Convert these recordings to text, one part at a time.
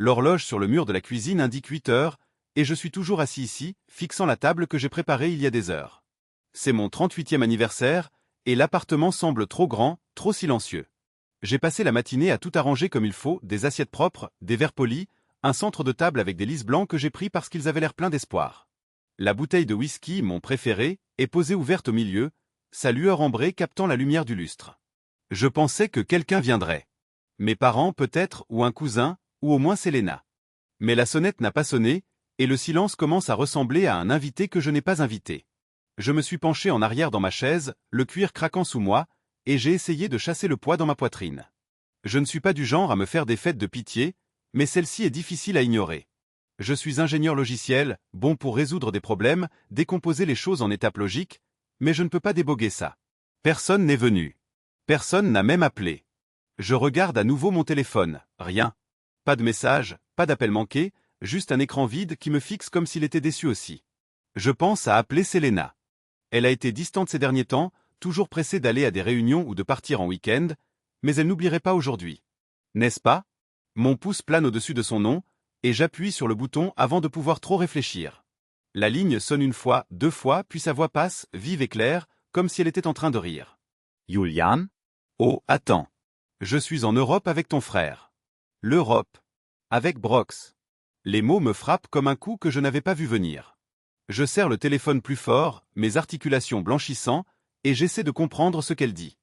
L'horloge sur le mur de la cuisine indique 8 heures, et je suis toujours assis ici, fixant la table que j'ai préparée il y a des heures. C'est mon 38e anniversaire, et l'appartement semble trop grand, trop silencieux. J'ai passé la matinée à tout arranger comme il faut, des assiettes propres, des verres polis, un centre de table avec des lys blancs que j'ai pris parce qu'ils avaient l'air pleins d'espoir. La bouteille de whisky, mon préféré, est posée ouverte au milieu, sa lueur ambrée captant la lumière du lustre. Je pensais que quelqu'un viendrait. Mes parents peut-être, ou un cousin, ou au moins Selena. Mais la sonnette n'a pas sonné, et le silence commence à ressembler à un invité que je n'ai pas invité. Je me suis penché en arrière dans ma chaise, le cuir craquant sous moi, et j'ai essayé de chasser le poids dans ma poitrine. Je ne suis pas du genre à me faire des fêtes de pitié, mais celle-ci est difficile à ignorer. Je suis ingénieur logiciel, bon pour résoudre des problèmes, décomposer les choses en étapes logiques, mais je ne peux pas déboguer ça. Personne n'est venu. Personne n'a même appelé. Je regarde à nouveau mon téléphone, rien. Pas de message, pas d'appel manqué, juste un écran vide qui me fixe comme s'il était déçu aussi. Je pense à appeler Selena. Elle a été distante ces derniers temps, toujours pressée d'aller à des réunions ou de partir en week-end, mais elle n'oublierait pas aujourd'hui. N'est-ce pas? Mon pouce plane au-dessus de son nom, et j'appuie sur le bouton avant de pouvoir trop réfléchir. La ligne sonne une fois, 2 fois, puis sa voix passe, vive et claire, comme si elle était en train de rire. Julian? Oh, attends. Je suis en Europe avec ton frère. L'Europe. Avec Brox. Les mots me frappent comme un coup que je n'avais pas vu venir. Je serre le téléphone plus fort, mes articulations blanchissant, et j'essaie de comprendre ce qu'elle dit.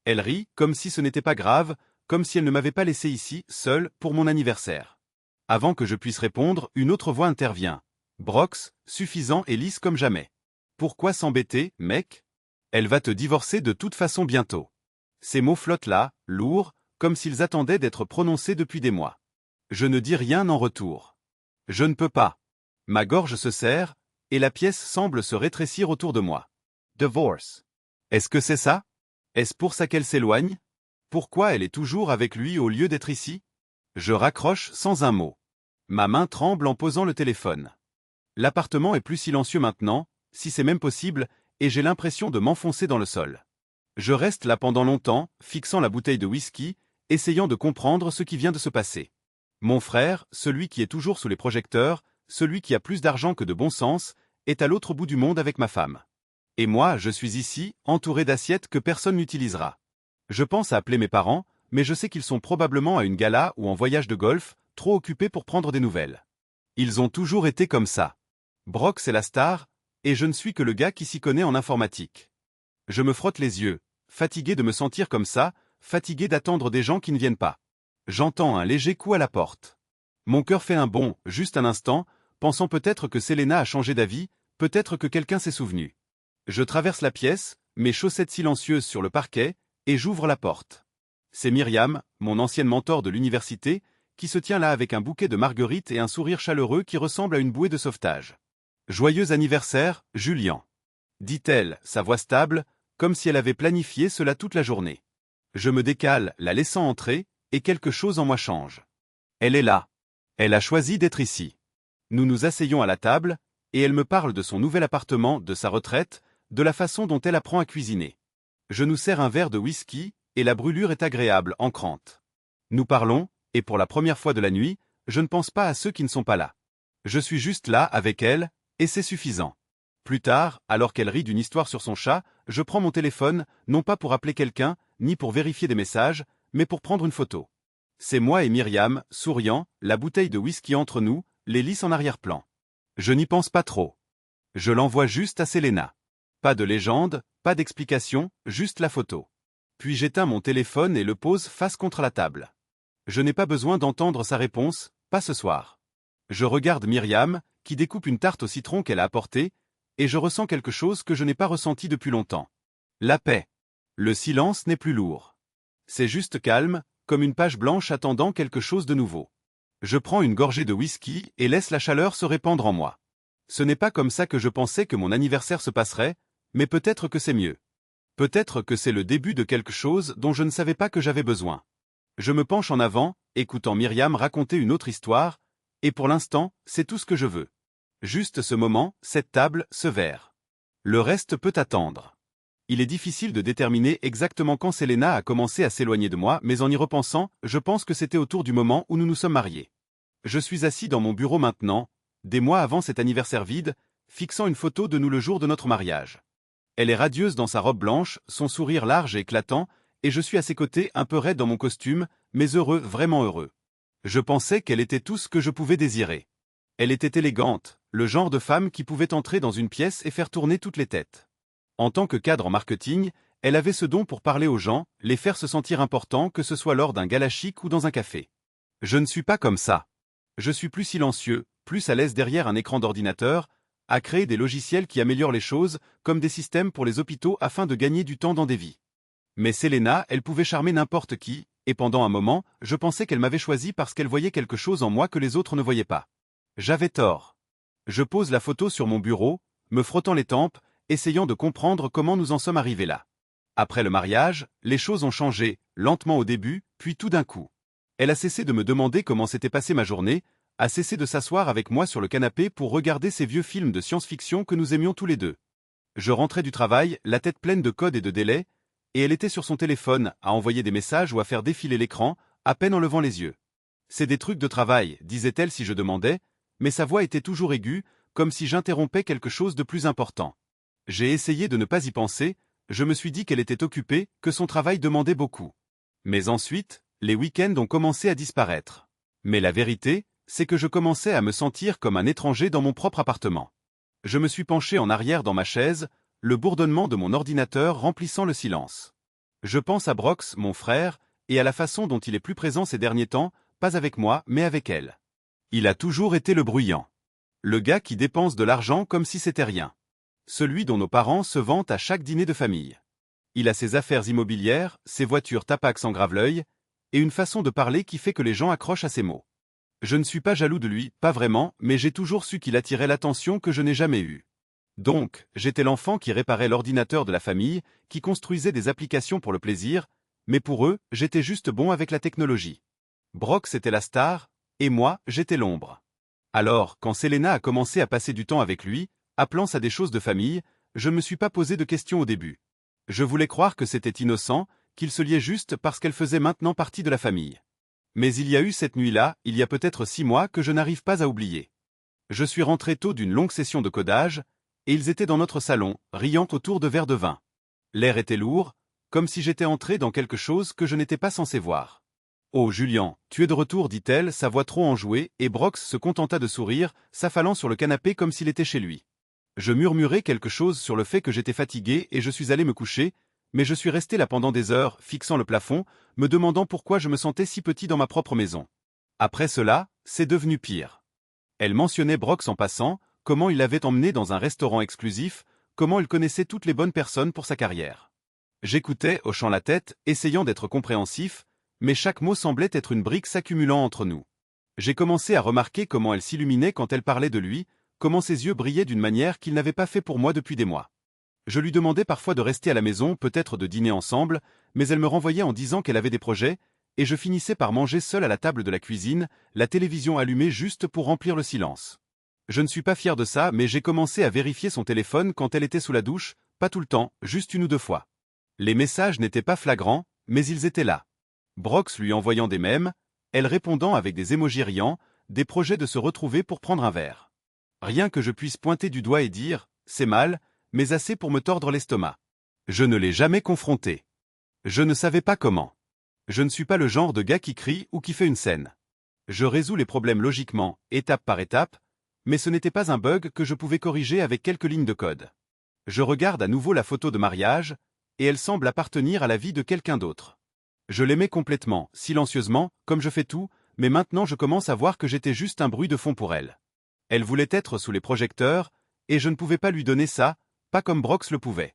Elle rit, comme si ce n'était pas grave, comme si elle ne m'avait pas laissé ici, seul, pour mon anniversaire. Avant que je puisse répondre, une autre voix intervient. Brox, suffisant et lisse comme jamais. Pourquoi s'embêter, mec? Elle va te divorcer de toute façon bientôt. Ces mots flottent là, lourds, comme s'ils attendaient d'être prononcés depuis des mois. Je ne dis rien en retour. Je ne peux pas. Ma gorge se serre, et la pièce semble se rétrécir autour de moi. Divorce. Est-ce que c'est ça? Est-ce pour ça qu'elle s'éloigne? Pourquoi elle est toujours avec lui au lieu d'être ici? Je raccroche sans un mot. Ma main tremble en posant le téléphone. L'appartement est plus silencieux maintenant, si c'est même possible, et j'ai l'impression de m'enfoncer dans le sol. Je reste là pendant longtemps, fixant la bouteille de whisky, essayant de comprendre ce qui vient de se passer. Mon frère, celui qui est toujours sous les projecteurs, celui qui a plus d'argent que de bon sens, est à l'autre bout du monde avec ma femme. Et moi, je suis ici, entouré d'assiettes que personne n'utilisera. Je pense à appeler mes parents, mais je sais qu'ils sont probablement à une gala ou en voyage de golf, trop occupés pour prendre des nouvelles. Ils ont toujours été comme ça. Brox est la star, et je ne suis que le gars qui s'y connaît en informatique. Je me frotte les yeux, fatigué de me sentir comme ça, fatigué d'attendre des gens qui ne viennent pas. J'entends un léger coup à la porte. Mon cœur fait un bond, juste un instant, pensant peut-être que Selena a changé d'avis, peut-être que quelqu'un s'est souvenu. Je traverse la pièce, mes chaussettes silencieuses sur le parquet, et j'ouvre la porte. C'est Myriam, mon ancienne mentor de l'université, qui se tient là avec un bouquet de marguerites et un sourire chaleureux qui ressemble à une bouée de sauvetage. « Joyeux anniversaire, Julian !» dit-elle, sa voix stable, comme si elle avait planifié cela toute la journée. Je me décale, la laissant entrer, et quelque chose en moi change. Elle est là. Elle a choisi d'être ici. Nous nous asseyons à la table, et elle me parle de son nouvel appartement, de sa retraite, de la façon dont elle apprend à cuisiner. Je nous sers un verre de whisky, et la brûlure est agréable, ancrante. Nous parlons, et pour la première fois de la nuit, je ne pense pas à ceux qui ne sont pas là. Je suis juste là, avec elle, et c'est suffisant. Plus tard, alors qu'elle rit d'une histoire sur son chat, je prends mon téléphone, non pas pour appeler quelqu'un, ni pour vérifier des messages, mais pour prendre une photo. C'est moi et Myriam, souriant, la bouteille de whisky entre nous, les lys en arrière-plan. Je n'y pense pas trop. Je l'envoie juste à Selena. Pas de légende, pas d'explication, juste la photo. Puis j'éteins mon téléphone et le pose face contre la table. Je n'ai pas besoin d'entendre sa réponse, pas ce soir. Je regarde Myriam, qui découpe une tarte au citron qu'elle a apportée, et je ressens quelque chose que je n'ai pas ressenti depuis longtemps. La paix. Le silence n'est plus lourd. C'est juste calme, comme une page blanche attendant quelque chose de nouveau. Je prends une gorgée de whisky et laisse la chaleur se répandre en moi. Ce n'est pas comme ça que je pensais que mon anniversaire se passerait, mais peut-être que c'est mieux. Peut-être que c'est le début de quelque chose dont je ne savais pas que j'avais besoin. Je me penche en avant, écoutant Myriam raconter une autre histoire, et pour l'instant, c'est tout ce que je veux. Juste ce moment, cette table, ce verre. Le reste peut attendre. Il est difficile de déterminer exactement quand Selena a commencé à s'éloigner de moi, mais en y repensant, je pense que c'était autour du moment où nous nous sommes mariés. Je suis assis dans mon bureau maintenant, des mois avant cet anniversaire vide, fixant une photo de nous le jour de notre mariage. Elle est radieuse dans sa robe blanche, son sourire large et éclatant, et je suis à ses côtés un peu raide dans mon costume, mais heureux, vraiment heureux. Je pensais qu'elle était tout ce que je pouvais désirer. Elle était élégante, le genre de femme qui pouvait entrer dans une pièce et faire tourner toutes les têtes. En tant que cadre en marketing, elle avait ce don pour parler aux gens, les faire se sentir importants, que ce soit lors d'un gala chic ou dans un café. Je ne suis pas comme ça. Je suis plus silencieux, plus à l'aise derrière un écran d'ordinateur, à créer des logiciels qui améliorent les choses, comme des systèmes pour les hôpitaux afin de gagner du temps dans des vies. Mais Selena, elle pouvait charmer n'importe qui, et pendant un moment, je pensais qu'elle m'avait choisi parce qu'elle voyait quelque chose en moi que les autres ne voyaient pas. J'avais tort. Je pose la photo sur mon bureau, me frottant les tempes, essayant de comprendre comment nous en sommes arrivés là. Après le mariage, les choses ont changé, lentement au début, puis tout d'un coup. Elle a cessé de me demander comment s'était passée ma journée, a cessé de s'asseoir avec moi sur le canapé pour regarder ces vieux films de science-fiction que nous aimions tous les deux. Je rentrais du travail, la tête pleine de codes et de délais, et elle était sur son téléphone, à envoyer des messages ou à faire défiler l'écran, à peine en levant les yeux. C'est des trucs de travail, disait-elle si je demandais, mais sa voix était toujours aiguë, comme si j'interrompais quelque chose de plus important. J'ai essayé de ne pas y penser, je me suis dit qu'elle était occupée, que son travail demandait beaucoup. Mais ensuite, les week-ends ont commencé à disparaître. Mais la vérité, c'est que je commençais à me sentir comme un étranger dans mon propre appartement. Je me suis penché en arrière dans ma chaise, le bourdonnement de mon ordinateur remplissant le silence. Je pense à Brox, mon frère, et à la façon dont il est plus présent ces derniers temps, pas avec moi, mais avec elle. Il a toujours été le bruyant. Le gars qui dépense de l'argent comme si c'était rien. Celui dont nos parents se vantent à chaque dîner de famille. Il a ses affaires immobilières, ses voitures Tapax en grave-l'œil, et une façon de parler qui fait que les gens accrochent à ses mots. Je ne suis pas jaloux de lui, pas vraiment, mais j'ai toujours su qu'il attirait l'attention que je n'ai jamais eue. Donc, j'étais l'enfant qui réparait l'ordinateur de la famille, qui construisait des applications pour le plaisir, mais pour eux, j'étais juste bon avec la technologie. Brox était la star, et moi, j'étais l'ombre. Alors, quand Selena a commencé à passer du temps avec lui, appelant ça des choses de famille, je ne me suis pas posé de questions au début. Je voulais croire que c'était innocent, qu'ils se liaient juste parce qu'elle faisait maintenant partie de la famille. Mais il y a eu cette nuit-là, il y a peut-être 6 mois que je n'arrive pas à oublier. Je suis rentré tôt d'une longue session de codage, et ils étaient dans notre salon, riant autour de verres de vin. L'air était lourd, comme si j'étais entré dans quelque chose que je n'étais pas censé voir. « Oh, Julian, tu es de retour » dit-elle, sa voix trop enjouée, et Brox se contenta de sourire, s'affalant sur le canapé comme s'il était chez lui. Je murmurai quelque chose sur le fait que j'étais fatigué et je suis allé me coucher, mais je suis resté là pendant des heures, fixant le plafond, me demandant pourquoi je me sentais si petit dans ma propre maison. Après cela, c'est devenu pire. Elle mentionnait Brox en passant, comment il l'avait emmené dans un restaurant exclusif, comment il connaissait toutes les bonnes personnes pour sa carrière. J'écoutais, hochant la tête, essayant d'être compréhensif, mais chaque mot semblait être une brique s'accumulant entre nous. J'ai commencé à remarquer comment elle s'illuminait quand elle parlait de lui, comment ses yeux brillaient d'une manière qu'il n'avait pas fait pour moi depuis des mois. Je lui demandais parfois de rester à la maison, peut-être de dîner ensemble, mais elle me renvoyait en disant qu'elle avait des projets, et je finissais par manger seul à la table de la cuisine, la télévision allumée juste pour remplir le silence. Je ne suis pas fier de ça, mais j'ai commencé à vérifier son téléphone quand elle était sous la douche, pas tout le temps, juste 1 ou 2 fois. Les messages n'étaient pas flagrants, mais ils étaient là. Brox lui envoyant des mèmes, elle répondant avec des émojis riants, des projets de se retrouver pour prendre un verre. Rien que je puisse pointer du doigt et dire « c'est mal », mais assez pour me tordre l'estomac. Je ne l'ai jamais confronté. Je ne savais pas comment. Je ne suis pas le genre de gars qui crie ou qui fait une scène. Je résous les problèmes logiquement, étape par étape, mais ce n'était pas un bug que je pouvais corriger avec quelques lignes de code. Je regarde à nouveau la photo de mariage, et elle semble appartenir à la vie de quelqu'un d'autre. Je l'aimais complètement, silencieusement, comme je fais tout, mais maintenant je commence à voir que j'étais juste un bruit de fond pour elle. Elle voulait être sous les projecteurs, et je ne pouvais pas lui donner ça, pas comme Brox le pouvait.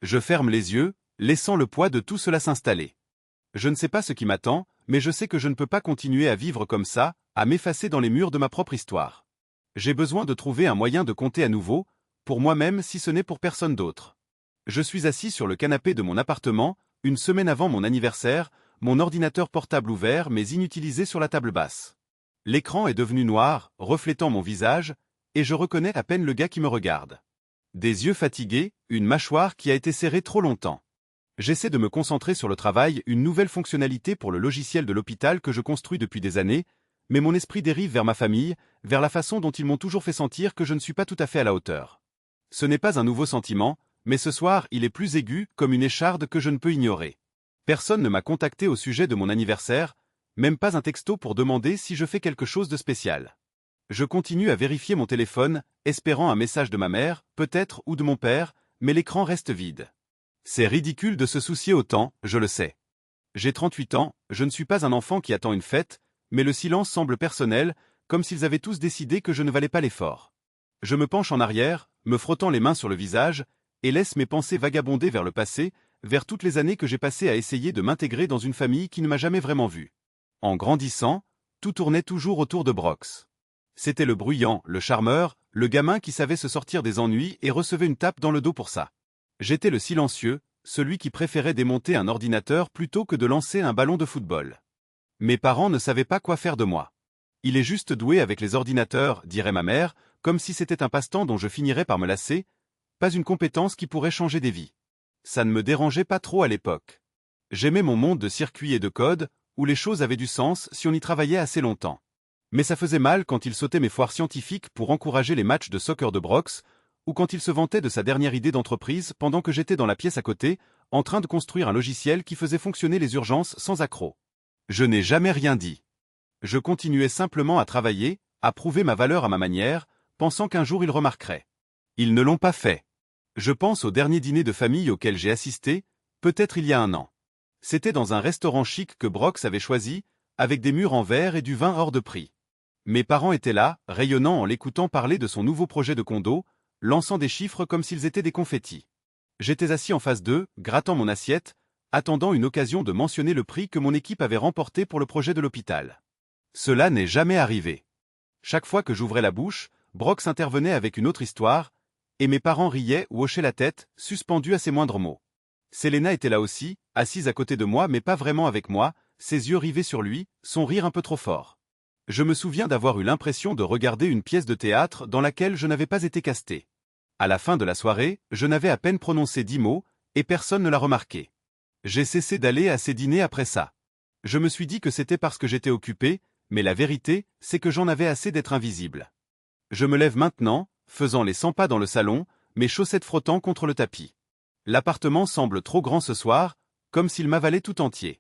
Je ferme les yeux, laissant le poids de tout cela s'installer. Je ne sais pas ce qui m'attend, mais je sais que je ne peux pas continuer à vivre comme ça, à m'effacer dans les murs de ma propre histoire. J'ai besoin de trouver un moyen de compter à nouveau, pour moi-même si ce n'est pour personne d'autre. Je suis assis sur le canapé de mon appartement, une semaine avant mon anniversaire, mon ordinateur portable ouvert mais inutilisé sur la table basse. L'écran est devenu noir, reflétant mon visage, et je reconnais à peine le gars qui me regarde. Des yeux fatigués, une mâchoire qui a été serrée trop longtemps. J'essaie de me concentrer sur le travail, une nouvelle fonctionnalité pour le logiciel de l'hôpital que je construis depuis des années, mais mon esprit dérive vers ma famille, vers la façon dont ils m'ont toujours fait sentir que je ne suis pas tout à fait à la hauteur. Ce n'est pas un nouveau sentiment, mais ce soir il est plus aigu, comme une écharde que je ne peux ignorer. Personne ne m'a contacté au sujet de mon anniversaire, même pas un texto pour demander si je fais quelque chose de spécial. Je continue à vérifier mon téléphone, espérant un message de ma mère, peut-être, ou de mon père, mais l'écran reste vide. C'est ridicule de se soucier autant, je le sais. J'ai 38 ans, je ne suis pas un enfant qui attend une fête, mais le silence semble personnel, comme s'ils avaient tous décidé que je ne valais pas l'effort. Je me penche en arrière, me frottant les mains sur le visage, et laisse mes pensées vagabonder vers le passé, vers toutes les années que j'ai passées à essayer de m'intégrer dans une famille qui ne m'a jamais vraiment vu. En grandissant, tout tournait toujours autour de Brox. C'était le bruyant, le charmeur, le gamin qui savait se sortir des ennuis et recevait une tape dans le dos pour ça. J'étais le silencieux, celui qui préférait démonter un ordinateur plutôt que de lancer un ballon de football. Mes parents ne savaient pas quoi faire de moi. Il est juste doué avec les ordinateurs, dirait ma mère, comme si c'était un passe-temps dont je finirais par me lasser, pas une compétence qui pourrait changer des vies. Ça ne me dérangeait pas trop à l'époque. J'aimais mon monde de circuits et de codes, où les choses avaient du sens si on y travaillait assez longtemps. Mais ça faisait mal quand il sautait mes foires scientifiques pour encourager les matchs de soccer de Brox, ou quand il se vantait de sa dernière idée d'entreprise pendant que j'étais dans la pièce à côté, en train de construire un logiciel qui faisait fonctionner les urgences sans accroc. Je n'ai jamais rien dit. Je continuais simplement à travailler, à prouver ma valeur à ma manière, pensant qu'un jour ils remarqueraient. Ils ne l'ont pas fait. Je pense au dernier dîner de famille auquel j'ai assisté, peut-être il y a un an. C'était dans un restaurant chic que Brox avait choisi, avec des murs en verre et du vin hors de prix. Mes parents étaient là, rayonnant en l'écoutant parler de son nouveau projet de condo, lançant des chiffres comme s'ils étaient des confettis. J'étais assis en face d'eux, grattant mon assiette, attendant une occasion de mentionner le prix que mon équipe avait remporté pour le projet de l'hôpital. Cela n'est jamais arrivé. Chaque fois que j'ouvrais la bouche, Brox intervenait avec une autre histoire, et mes parents riaient ou hochaient la tête, suspendus à ses moindres mots. Selena était là aussi, assise à côté de moi mais pas vraiment avec moi, ses yeux rivés sur lui, son rire un peu trop fort. Je me souviens d'avoir eu l'impression de regarder une pièce de théâtre dans laquelle je n'avais pas été casté. À la fin de la soirée, je n'avais à peine prononcé 10 mots, et personne ne l'a remarqué. J'ai cessé d'aller à ces dîners après ça. Je me suis dit que c'était parce que j'étais occupé, mais la vérité, c'est que j'en avais assez d'être invisible. Je me lève maintenant, faisant les 100 pas dans le salon, mes chaussettes frottant contre le tapis. L'appartement semble trop grand ce soir, comme s'il m'avalait tout entier.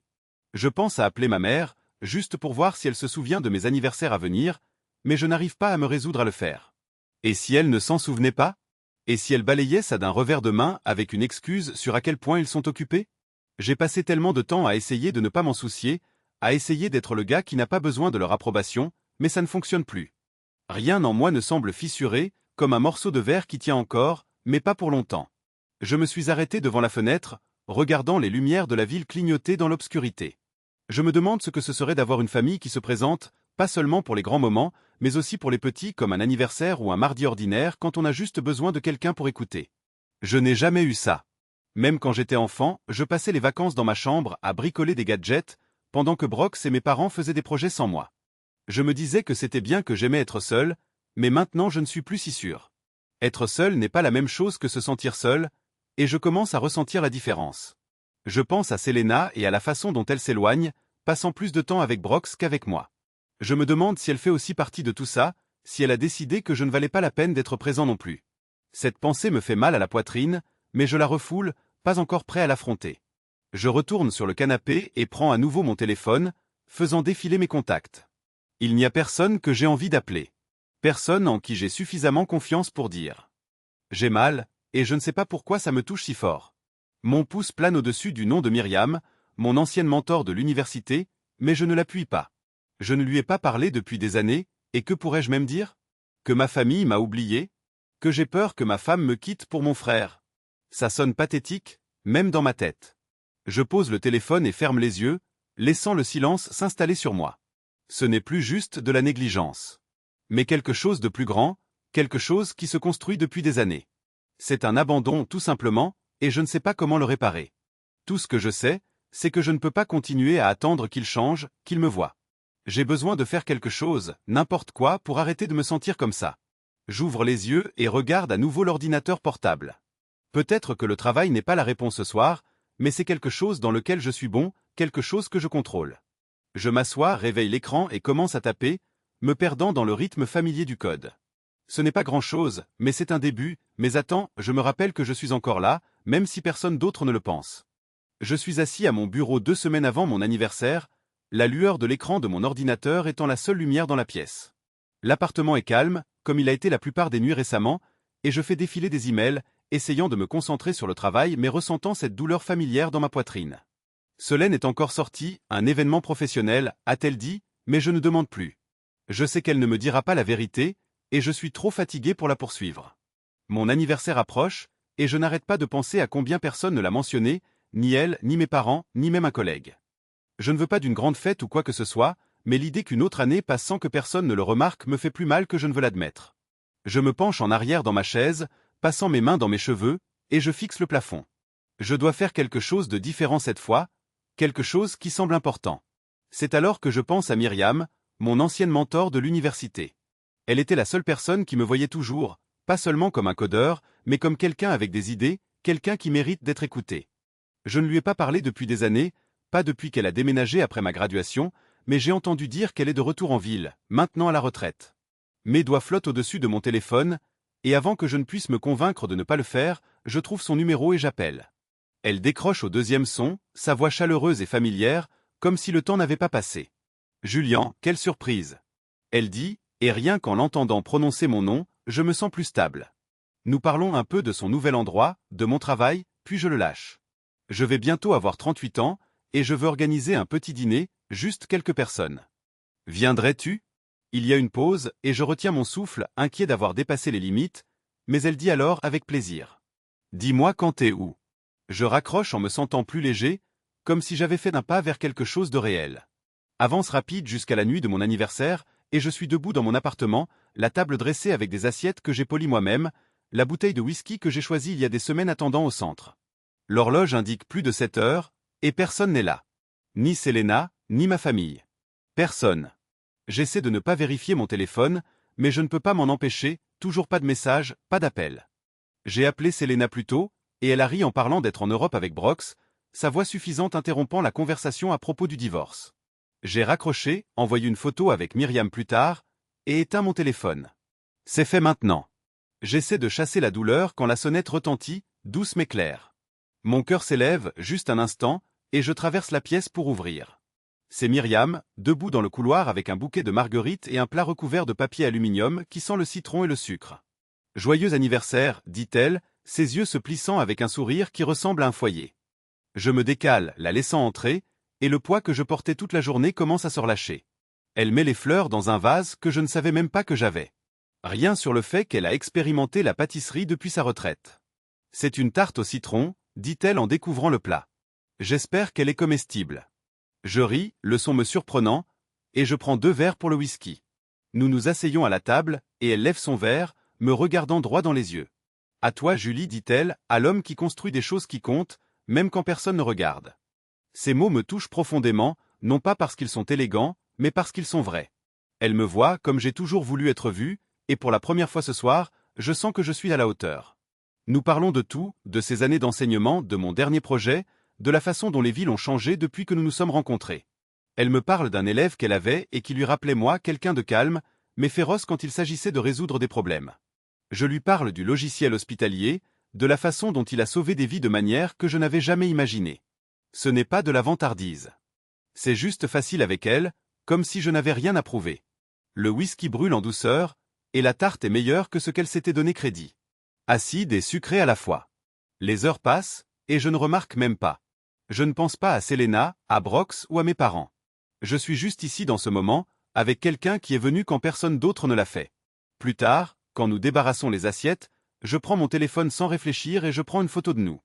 Je pense à appeler ma mère, juste pour voir si elle se souvient de mes anniversaires à venir, mais je n'arrive pas à me résoudre à le faire. Et si elle ne s'en souvenait pas? Et si elle balayait ça d'un revers de main avec une excuse sur à quel point ils sont occupés? J'ai passé tellement de temps à essayer de ne pas m'en soucier, à essayer d'être le gars qui n'a pas besoin de leur approbation, mais ça ne fonctionne plus. Rien en moi ne semble fissuré, comme un morceau de verre qui tient encore, mais pas pour longtemps. Je me suis arrêté devant la fenêtre, regardant les lumières de la ville clignoter dans l'obscurité. Je me demande ce que ce serait d'avoir une famille qui se présente, pas seulement pour les grands moments, mais aussi pour les petits comme un anniversaire ou un mardi ordinaire quand on a juste besoin de quelqu'un pour écouter. Je n'ai jamais eu ça. Même quand j'étais enfant, je passais les vacances dans ma chambre à bricoler des gadgets, pendant que Brox et mes parents faisaient des projets sans moi. Je me disais que c'était bien que j'aimais être seul, mais maintenant je ne suis plus si sûr. Être seul n'est pas la même chose que se sentir seul, et je commence à ressentir la différence. Je pense à Selena et à la façon dont elle s'éloigne, passant plus de temps avec Brox qu'avec moi. Je me demande si elle fait aussi partie de tout ça, si elle a décidé que je ne valais pas la peine d'être présent non plus. Cette pensée me fait mal à la poitrine, mais je la refoule, pas encore prêt à l'affronter. Je retourne sur le canapé et prends à nouveau mon téléphone, faisant défiler mes contacts. Il n'y a personne que j'ai envie d'appeler. Personne en qui j'ai suffisamment confiance pour dire. J'ai mal, et je ne sais pas pourquoi ça me touche si fort. Mon pouce plane au-dessus du nom de Myriam, mon ancienne mentor de l'université, mais je ne l'appuie pas. Je ne lui ai pas parlé depuis des années, et que pourrais-je même dire? Que ma famille m'a oublié? Que j'ai peur que ma femme me quitte pour mon frère? Ça sonne pathétique, même dans ma tête. Je pose le téléphone et ferme les yeux, laissant le silence s'installer sur moi. Ce n'est plus juste de la négligence. Mais quelque chose de plus grand, quelque chose qui se construit depuis des années. C'est un abandon tout simplement, et je ne sais pas comment le réparer. Tout ce que je sais, c'est que je ne peux pas continuer à attendre qu'il change, qu'il me voie. J'ai besoin de faire quelque chose, n'importe quoi, pour arrêter de me sentir comme ça. J'ouvre les yeux et regarde à nouveau l'ordinateur portable. Peut-être que le travail n'est pas la réponse ce soir, mais c'est quelque chose dans lequel je suis bon, quelque chose que je contrôle. Je m'assois, réveille l'écran et commence à taper, me perdant dans le rythme familier du code. Ce n'est pas grand-chose, mais c'est un début, mais attends, je me rappelle que je suis encore là, même si personne d'autre ne le pense. Je suis assis à mon bureau 2 semaines avant mon anniversaire, la lueur de l'écran de mon ordinateur étant la seule lumière dans la pièce. L'appartement est calme, comme il a été la plupart des nuits récemment, et je fais défiler des emails, essayant de me concentrer sur le travail mais ressentant cette douleur familière dans ma poitrine. Solène est encore sortie, un événement professionnel, a-t-elle dit, mais je ne demande plus. Je sais qu'elle ne me dira pas la vérité, et je suis trop fatigué pour la poursuivre. Mon anniversaire approche, et je n'arrête pas de penser à combien personne ne l'a mentionné, ni elle, ni mes parents, ni même un collègue. Je ne veux pas d'une grande fête ou quoi que ce soit, mais l'idée qu'une autre année passe sans que personne ne le remarque me fait plus mal que je ne veux l'admettre. Je me penche en arrière dans ma chaise, passant mes mains dans mes cheveux, et je fixe le plafond. Je dois faire quelque chose de différent cette fois, quelque chose qui semble important. C'est alors que je pense à Myriam, mon ancienne mentor de l'université. Elle était la seule personne qui me voyait toujours, pas seulement comme un codeur, mais comme quelqu'un avec des idées, quelqu'un qui mérite d'être écouté. Je ne lui ai pas parlé depuis des années, pas depuis qu'elle a déménagé après ma graduation, mais j'ai entendu dire qu'elle est de retour en ville, maintenant à la retraite. Mes doigts flottent au-dessus de mon téléphone, et avant que je ne puisse me convaincre de ne pas le faire, je trouve son numéro et j'appelle. Elle décroche au deuxième son, sa voix chaleureuse et familière, comme si le temps n'avait pas passé. « Julien, quelle surprise !» Elle dit, et rien qu'en l'entendant prononcer mon nom, je me sens plus stable. Nous parlons un peu de son nouvel endroit, de mon travail, puis je le lâche. Je vais bientôt avoir 38 ans, et je veux organiser un petit dîner, juste quelques personnes. Viendrais-tu ? Il y a une pause, et je retiens mon souffle, inquiet d'avoir dépassé les limites, mais elle dit alors avec plaisir. Dis-moi quand t'es où. Je raccroche en me sentant plus léger, comme si j'avais fait un pas vers quelque chose de réel. Avance rapide jusqu'à la nuit de mon anniversaire, et je suis debout dans mon appartement, la table dressée avec des assiettes que j'ai polies moi-même, la bouteille de whisky que j'ai choisie il y a des semaines attendant au centre. L'horloge indique plus de 7 heures, et personne n'est là. Ni Selena, ni ma famille. Personne. J'essaie de ne pas vérifier mon téléphone, mais je ne peux pas m'en empêcher, toujours pas de message, pas d'appel. J'ai appelé Selena plus tôt, et elle a ri en parlant d'être en Europe avec Brox, sa voix suffisante interrompant la conversation à propos du divorce. J'ai raccroché, envoyé une photo avec Myriam plus tard, et éteint mon téléphone. C'est fait maintenant. J'essaie de chasser la douleur quand la sonnette retentit, douce mais claire. Mon cœur s'élève, juste un instant, et je traverse la pièce pour ouvrir. C'est Myriam, debout dans le couloir avec un bouquet de marguerites et un plat recouvert de papier aluminium qui sent le citron et le sucre. « Joyeux anniversaire », dit-elle, ses yeux se plissant avec un sourire qui ressemble à un foyer. Je me décale, la laissant entrer, et le poids que je portais toute la journée commence à se relâcher. Elle met les fleurs dans un vase que je ne savais même pas que j'avais. Rien sur le fait qu'elle a expérimenté la pâtisserie depuis sa retraite. « C'est une tarte au citron », dit-elle en découvrant le plat. J'espère qu'elle est comestible. Je ris, le son me surprenant, et je prends 2 verres pour le whisky. Nous nous asseyons à la table, et elle lève son verre, me regardant droit dans les yeux. « À toi, Julie, dit-elle, à l'homme qui construit des choses qui comptent, même quand personne ne regarde. » Ces mots me touchent profondément, non pas parce qu'ils sont élégants, mais parce qu'ils sont vrais. Elle me voit comme j'ai toujours voulu être vue, et pour la première fois ce soir, je sens que je suis à la hauteur. Nous parlons de tout, de ces années d'enseignement, de mon dernier projet, de la façon dont les villes ont changé depuis que nous nous sommes rencontrés. Elle me parle d'un élève qu'elle avait et qui lui rappelait moi quelqu'un de calme, mais féroce quand il s'agissait de résoudre des problèmes. Je lui parle du logiciel hospitalier, de la façon dont il a sauvé des vies de manière que je n'avais jamais imaginée. Ce n'est pas de la vantardise. C'est juste facile avec elle, comme si je n'avais rien à prouver. Le whisky brûle en douceur, et la tarte est meilleure que ce qu'elle s'était donné crédit. Acide et sucré à la fois. Les heures passent, et je ne remarque même pas. Je ne pense pas à Selena, à Brox ou à mes parents. Je suis juste ici dans ce moment, avec quelqu'un qui est venu quand personne d'autre ne l'a fait. Plus tard, quand nous débarrassons les assiettes, je prends mon téléphone sans réfléchir et je prends une photo de nous.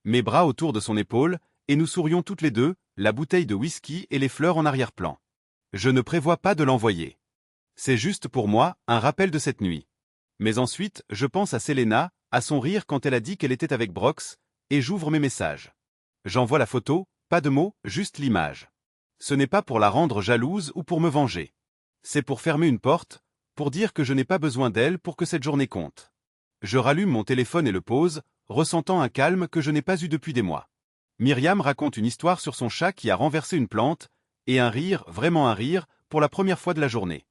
Mes bras autour de son épaule, et nous sourions toutes les deux, la bouteille de whisky et les fleurs en arrière-plan. Je ne prévois pas de l'envoyer. C'est juste pour moi, un rappel de cette nuit. Mais ensuite, je pense à Selena, à son rire quand elle a dit qu'elle était avec Brox, et j'ouvre mes messages. J'envoie la photo, pas de mots, juste l'image. Ce n'est pas pour la rendre jalouse ou pour me venger. C'est pour fermer une porte, pour dire que je n'ai pas besoin d'elle pour que cette journée compte. Je rallume mon téléphone et le pose, ressentant un calme que je n'ai pas eu depuis des mois. Myriam raconte une histoire sur son chat qui a renversé une plante, et un rire, vraiment un rire, pour la première fois de la journée.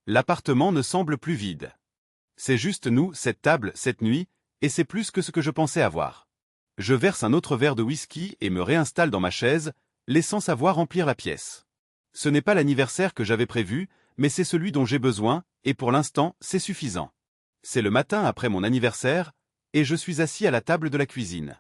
L'appartement ne semble plus vide. C'est juste nous, cette table, cette nuit, et c'est plus que ce que je pensais avoir. Je verse un autre verre de whisky et me réinstalle dans ma chaise, laissant sa voix remplir la pièce. Ce n'est pas l'anniversaire que j'avais prévu, mais c'est celui dont j'ai besoin, et pour l'instant, c'est suffisant. C'est le matin après mon anniversaire, et je suis assis à la table de la cuisine.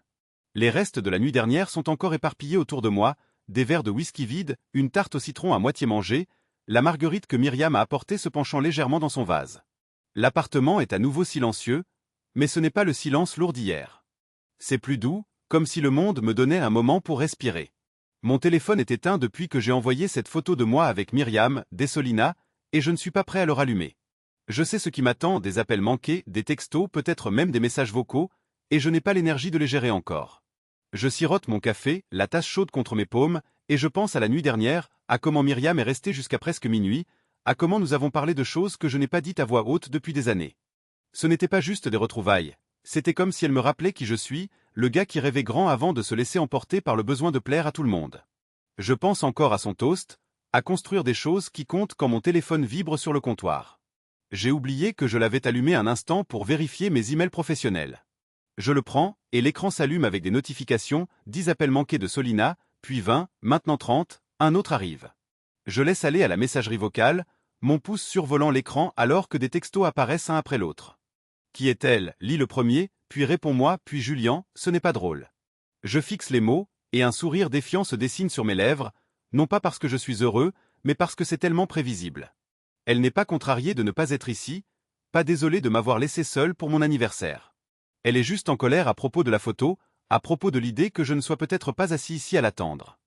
Les restes de la nuit dernière sont encore éparpillés autour de moi, des verres de whisky vides, une tarte au citron à moitié mangée, la marguerite que Myriam a apportée se penchant légèrement dans son vase. L'appartement est à nouveau silencieux, mais ce n'est pas le silence lourd d'hier. C'est plus doux, comme si le monde me donnait un moment pour respirer. Mon téléphone est éteint depuis que j'ai envoyé cette photo de moi avec Myriam, Dessolina, et je ne suis pas prêt à le rallumer. Je sais ce qui m'attend, des appels manqués, des textos, peut-être même des messages vocaux, et je n'ai pas l'énergie de les gérer encore. Je sirote mon café, la tasse chaude contre mes paumes, et je pense à la nuit dernière, à comment Myriam est restée jusqu'à presque minuit, à comment nous avons parlé de choses que je n'ai pas dites à voix haute depuis des années. Ce n'était pas juste des retrouvailles, c'était comme si elle me rappelait qui je suis, le gars qui rêvait grand avant de se laisser emporter par le besoin de plaire à tout le monde. Je pense encore à son toast, à construire des choses qui comptent quand mon téléphone vibre sur le comptoir. J'ai oublié que je l'avais allumé un instant pour vérifier mes emails professionnels. Je le prends, et l'écran s'allume avec des notifications, 10 appels manqués de Solina, puis 20, maintenant 30, un autre arrive. Je laisse aller à la messagerie vocale, mon pouce survolant l'écran alors que des textos apparaissent un après l'autre. Qui est-elle? Lis le premier, puis réponds-moi, puis Julien, ce n'est pas drôle. Je fixe les mots, et un sourire défiant se dessine sur mes lèvres, non pas parce que je suis heureux, mais parce que c'est tellement prévisible. Elle n'est pas contrariée de ne pas être ici, pas désolée de m'avoir laissé seul pour mon anniversaire. Elle est juste en colère à propos de la photo, à propos de l'idée que je ne sois peut-être pas assis ici à l'attendre.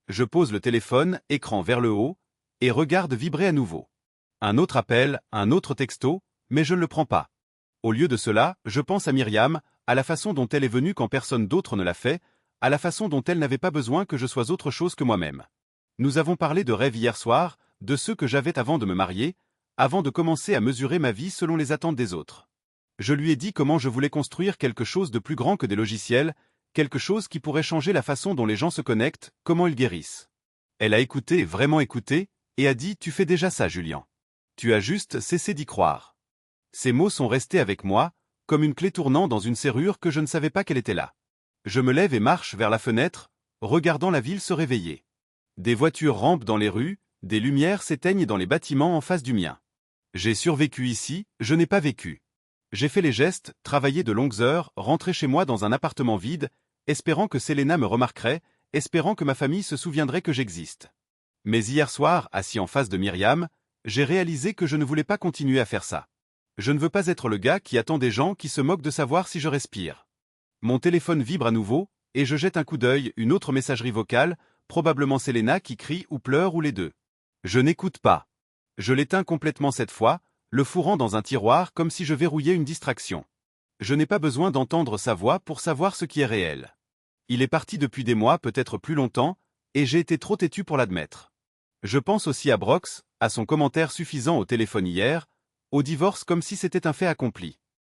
Je pose le téléphone, écran vers le haut, et regarde vibrer à nouveau. Un autre appel, un autre texto, mais je ne le prends pas. Au lieu de cela, je pense à Myriam, à la façon dont elle est venue quand personne d'autre ne l'a fait, à la façon dont elle n'avait pas besoin que je sois autre chose que moi-même. Nous avons parlé de rêves hier soir, de ceux que j'avais avant de me marier, avant de commencer à mesurer ma vie selon les attentes des autres. Je lui ai dit comment je voulais construire quelque chose de plus grand que des logiciels, quelque chose qui pourrait changer la façon dont les gens se connectent, comment ils guérissent. Elle a écouté, vraiment écouté, et a dit « Tu fais déjà ça, Julien. Tu as juste cessé d'y croire. » Ces mots sont restés avec moi, comme une clé tournant dans une serrure que je ne savais pas qu'elle était là. Je me lève et marche vers la fenêtre, regardant la ville se réveiller. Des voitures rampent dans les rues, des lumières s'éteignent dans les bâtiments en face du mien. J'ai survécu ici, je n'ai pas vécu. J'ai fait les gestes, travaillé de longues heures, rentré chez moi dans un appartement vide, espérant que Selena me remarquerait, espérant que ma famille se souviendrait que j'existe. Mais hier soir, assis en face de Myriam, j'ai réalisé que je ne voulais pas continuer à faire ça. Je ne veux pas être le gars qui attend des gens qui se moquent de savoir si je respire. Mon téléphone vibre à nouveau, et je jette un coup d'œil, une autre messagerie vocale, probablement Selena qui crie ou pleure ou les deux. Je n'écoute pas. Je l'éteins complètement cette fois, le fourrant dans un tiroir comme si je verrouillais une distraction. Je n'ai pas besoin d'entendre sa voix pour savoir ce qui est réel. Il est parti depuis des mois, peut-être plus longtemps, et j'ai été trop têtu pour l'admettre. Je pense aussi à Brox, à son commentaire suffisant au téléphone hier, au divorce comme si c'était un fait accompli.